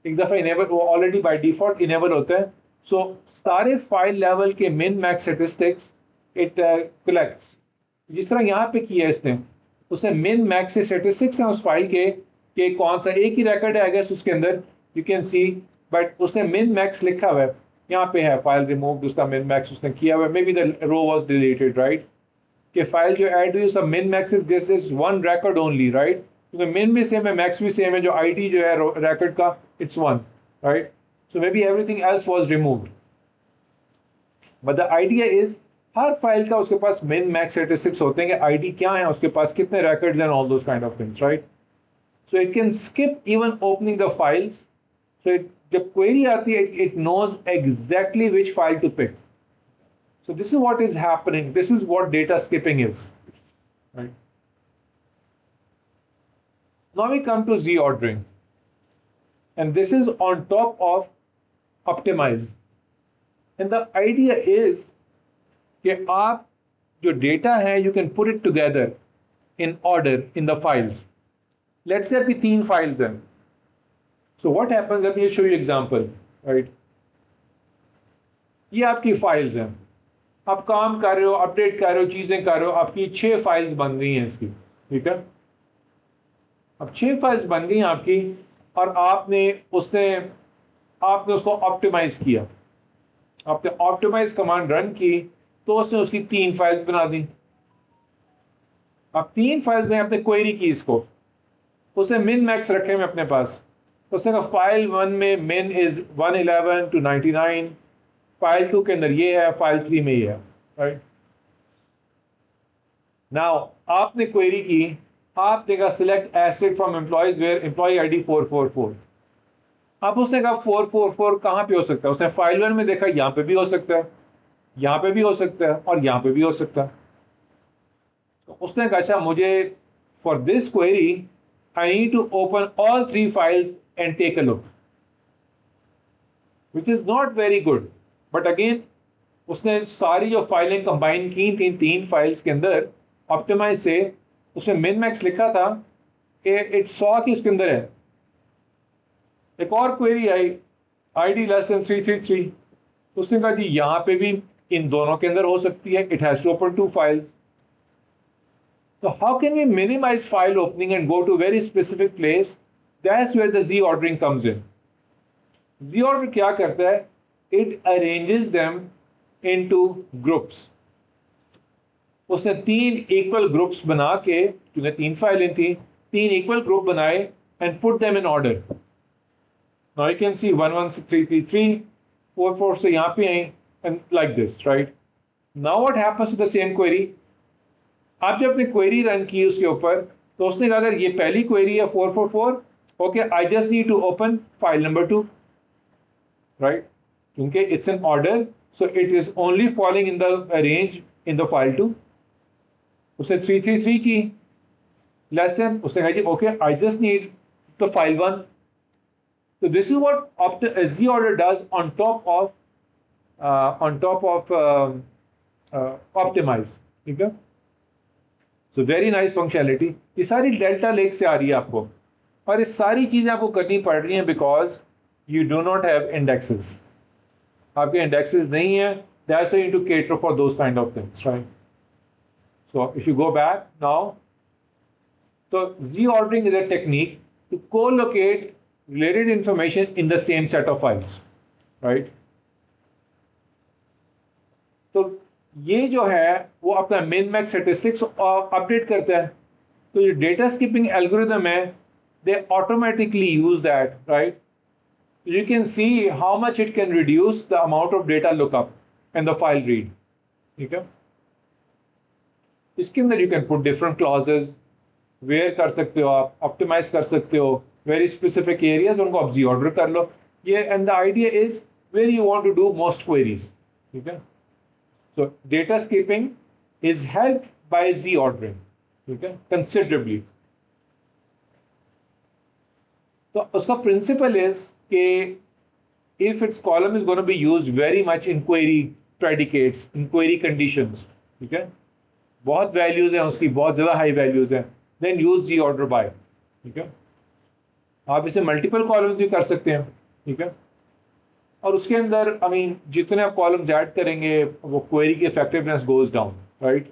एक दफा इनेबल वो ऑलरेडी बाय डिफॉल्ट इनेबल होता है. सो सारे फाइल लेवल के min max statistics it collects. जिस तरह यहाँ पे किया इसने उसने मिन मैक्स स्टैटिस्टिक्स हैं उस फाइल के कौन सा एक ही रिकॉर्ड है आई गेस उसके अंदर यू कैन सी बट उसने मिन मैक्स लिखा हुआ है यहाँ पे है फाइल रिमूव उसका मिन मैक्स उसने किया हुआ है. Maybe the row was deleted right कि फाइल जो ऐड हुई उसका min max is this is one record only right. क्योंकि मिन भी सेम है मैक्स भी सेम है जो आईडी जो है रिकॉर्ड का it's 1 right. So may be everything else was removed but the idea is her file का उसके पास मिन मैक्स स्टैटिस्टिक्स होते हैं कि आईडी क्या है उसके पास कितने records and all those kind of things right. So it can skip even opening the files. So जब query आती है, it knows exactly which file to pick. So this is what is happening. This is what data skipping is. Right. Now we come to Z ordering. And this is on top of optimize. And the idea is कि आप जो data है, you can put it together in order in the files. Let's say आपकी 3 files हैं. So what happens? Let me show you example, right? ये आपकी files हैं. आप काम कर रहे हो अपडेट कर रहे हो चीजें कर रहे हो आपकी 6 फाइल्स बन गई हैं इसकी ठीक है. अब 6 फाइल्स बन गई आपकी और आपने उसको ऑप्टिमाइज किया. आपने ऑप्टिमाइज कमांड रन की तो उसने उसकी 3 फाइल्स बना दी. अब 3 फाइल्स में आपने क्वेरी की इसको उसने मिन मैक्स रखे हैं अपने पास. उसने कहा फाइल 1 में मिन इज 111 to 99. फाइल 2 के अंदर ये है फाइल 3 में ये है राइट. नाउ आपने क्वेरी की आपने कहा select asset from employees where employee ID 444. अब उसने कहा 444 कहां पे हो सकता है. उसने फाइल 1 में देखा यहां पे भी हो सकता है यहां पे भी हो सकता है और यहां पे भी हो सकता है. तो उसने कहा अच्छा मुझे for this query I need to open all 3 files and take a look, which is not very good. But again, उसने सारी जो फाइलें कंबाइन की थी 3 फाइल्स के अंदर ऑप्टिमाइज से उसने मिन मैक्स लिखा था कि इट सॉ कि इसके अंदर है. एक और query I ID less than 333. उसने कहा जी यहाँ पे भी इन दोनों के अंदर हो सकती है. It has to open two files. So how can we minimize file opening and go to a very specific place? That's where the Z ordering comes in. Z order क्या करता है? It arranges them into groups. उसने 3 equal groups बना के, क्योंकि 3 फाइलें थी, 3 equal group बनाए and put them in order. Now you can see 11333, 44 से यहाँ पे आए and like this, right? Now what happens to the same query? आप जब अपनी क्वेरी रन की उसके ऊपर, तो उसने कहा अगर ये पहली क्वेरी है 444, okay, I just need to open file number 2, right? क्योंकि it's an order, so it is only following in the range in the file 2. उसने 333 की, लेस देन, उसने कहा जी okay, I just need the file 1. So this is what Z order does on top of optimize. ठीक है? So very nice functionality. ये सारी delta lake से आ रही है आपको, और ये सारी चीजें आपको करनी पड़ रही हैं because you do not have indexes. आपके indexes नहीं है. That's why you need to cater for those kind of things, right? So if you go back now, so Z ordering is a technique to co-locate related information in the same set of files, right? तो ये जो है वो अपना min max statistics update करता है. तो जो डेटा स्किपिंग एल्गोरिथम है, they automatically use that, right? You can see how much it can reduce the amount of data lookup and the file read. ठीक है? इसके अंदर you can put different clauses, where कर सकते हो आप, optimize कर सकते हो, very specific areas उनको आप Z order कर लो. ये and the idea is where you want to do most queries. ठीक है? So data skipping is helped by Z ordering. ठीक है? Considerably. तो उसका principle is कि if its column is going to be used very much in query predicates, in query conditions, ठीक है? बहुत values हैं उसकी, बहुत ज़्यादा high values हैं, then use Z order by. ठीक है? आप इसे मल्टीपल कॉलम्स भी कर सकते हैं. ठीक है? और उसके अंदर जितने आप कॉलम्स ऐड करेंगे वो क्वेरी की इफेक्टिवनेस गोज डाउन, राइट?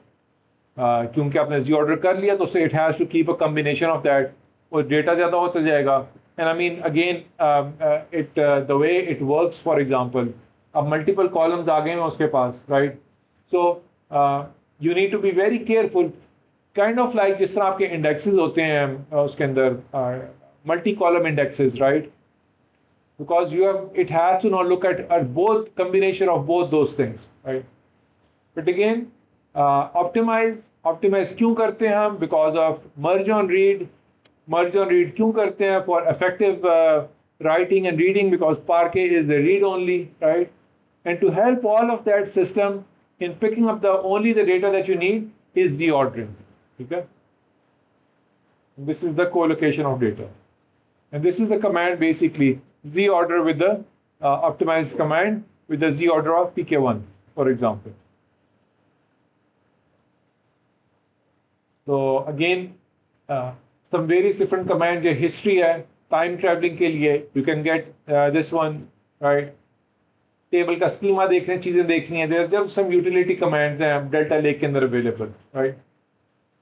क्योंकि आपने जी ऑर्डर कर लिया तो it has to keep a combination of that, और डेटा ज़्यादा होता जाएगा. And again it the way it works, for example अब मल्टीपल कॉलम्स आ गए हैं उसके पास, right? So you need to be very careful, kind of like जिस तरह आपके इंडेक्सेस होते हैं उसके अंदर multi-column indexes, right? Because it has to now look at both combination of both those things, right? But again, optimize क्यों करते हैं हम? Because of merge on read क्यों करते हैं? For effective writing and reading, because Parquet is the read only, right? And to help all of that system in picking up only the data that you need is Z ordering. Okay? This is the co-location of data. And this is the command basically, Z order with the optimize command with the Z order of PK1, for example. So again, some various different commands. ये history है, time traveling के लिए you can get this one, right? Table का schema देखने, चीजें देखनी है. There are some utility commands हैं Delta Lake के अंदर available, right?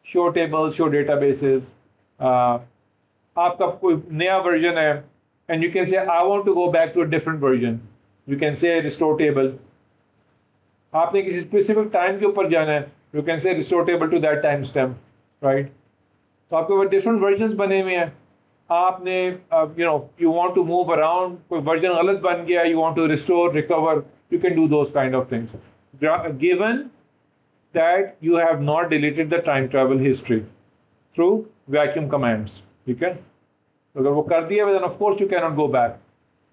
Show tables, show databases. आपका कोई नया वर्जन है and you can say I want to go back to a different version. You can say restore table. आपने किसी specific time के ऊपर जाना है, you can say restore table to that time stamp, right? तो आपके वो different versions बने हुए हैं. आपने you want to move around, कोई version गलत बन गया, you want to restore, recover, you can do those kind of things. Given that you have not deleted the time travel history through vacuum commands. ठीक है? अगर वो कर दिया then of course you cannot go back.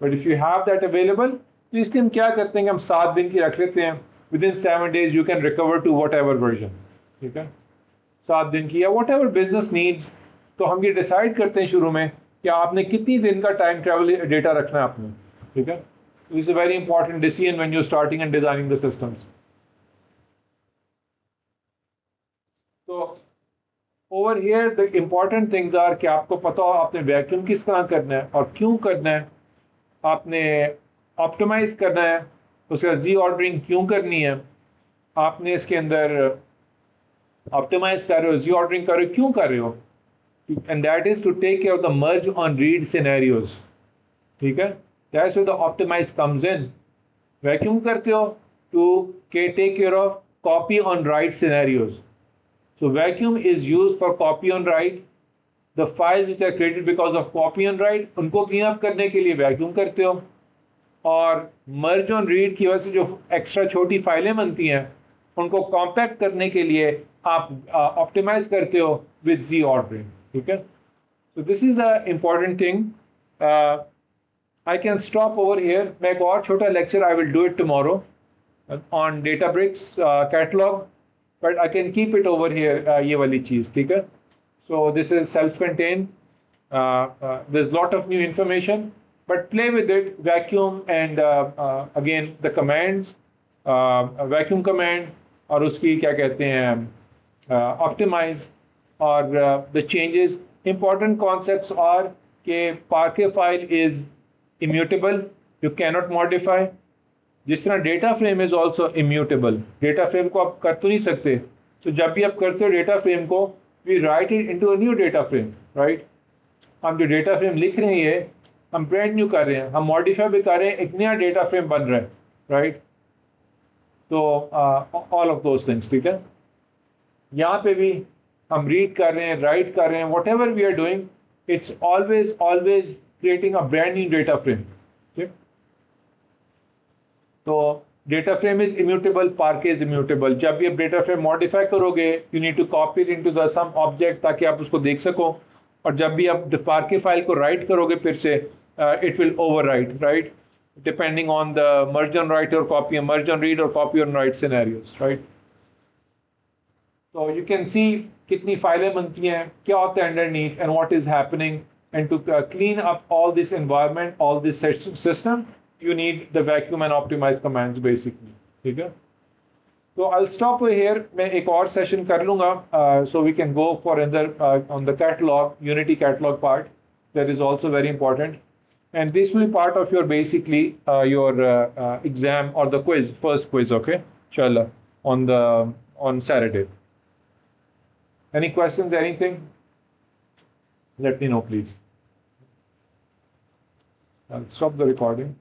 But if you have that available, तो इसलिए हम क्या करते हैं कि हम 7 दिन की रख लेते हैं. Within 7 days you can recover to whatever version. ठीक है? 7 दिन की या whatever business needs. तो हम ये डिसाइड करते हैं शुरू में कि आपने कितनी दिन का टाइम ट्रैवल डेटा रखना है आपने. ठीक है? This is a very important decision when you're starting and designing the systems. So over here the important things are कि आपको पता हो आपने वैक्यूम किस तरह करना है और क्यों करना है, आपने ऑप्टिमाइज करना है उसके बाद जी ऑर्डरिंग क्यों करनी है, आपने इसके अंदर ऑप्टिमाइज कर रहे हो, जी ऑर्डरिंग कर रहे हो, क्यों कर रहे हो, and that is to take care of the merge on read scenarios, ठीक है, that's where the optimize comes in. Vacuum करते हो to take care of copy on write scenarios, so vacuum is used for copy on write, the files which are created because of copy on write उनको clean up करने के लिए vacuum करते हो, और मर्ज on read की वजह से जो एक्स्ट्रा छोटी फाइलें बनती हैं उनको कॉम्पैक्ट करने के लिए आप ऑप्टिमाइज करते हो विद जी ऑर्डरिंग, ठीक है। So this is the important thing. I can stop over here. मैं एक और छोटा lecture I will do it tomorrow on Databricks catalog, but I can keep it over here, ये वाली चीज़, ठीक है। So this is self-contained. There's a lot of new information, but play with it. Vacuum and again the commands, vacuum command और उसकी क्या कहते हैं optimize और the changes. Important concepts are कि Parquet file is immutable. You cannot modify. जिस तरह data frame is also immutable, data frame को आप कर तो नहीं सकते, तो जब भी आप करते हो डेटा फ्रेम को, we write it into a new data frame, right. हम जो डेटा फ्रेम लिख रहे हैं हम ब्रांड न्यू कर रहे हैं, हम मॉडिफाई भी कर रहे हैं, एक नया डेटा फ्रेम बन रहा है, राइट। तो ऑल ऑफ दोज थिंग्स, ठीक है। यहाँ पे भी हम रीड कर रहे हैं, राइट कर रहे हैं, whatever we are doing, its always always creating a brand new data frame, ठीक। तो data frame is immutable, parquet is immutable. जब भी आप डेटा फ्रेम मॉडिफाई करोगे, you need to copy it into the same object ताकि आप उसको देख सको, और जब भी आप पार्के फाइल को राइट करोगे फिर से, it will overwrite, right, depending on the merge on write और कॉपी, मर्ज ऑन रीड और copy on write scenarios, right. तो यू कैन सी कितनी फाइलें बनती हैं, क्या होता है underneath, and what is happening, and to clean up all this environment, all this system, you need the vacuum and optimize commands basically, ठीक है। तो I'll stop here. मैं एक और सेशन कर लूँगा, so we can go for another on the catalog, Unity catalog part, that is also very important, and this will be part of your basically your exam or the quiz, first quiz, okay, inshallah, on Saturday. Any questions, anything? Let me know, please. I'll stop the recording.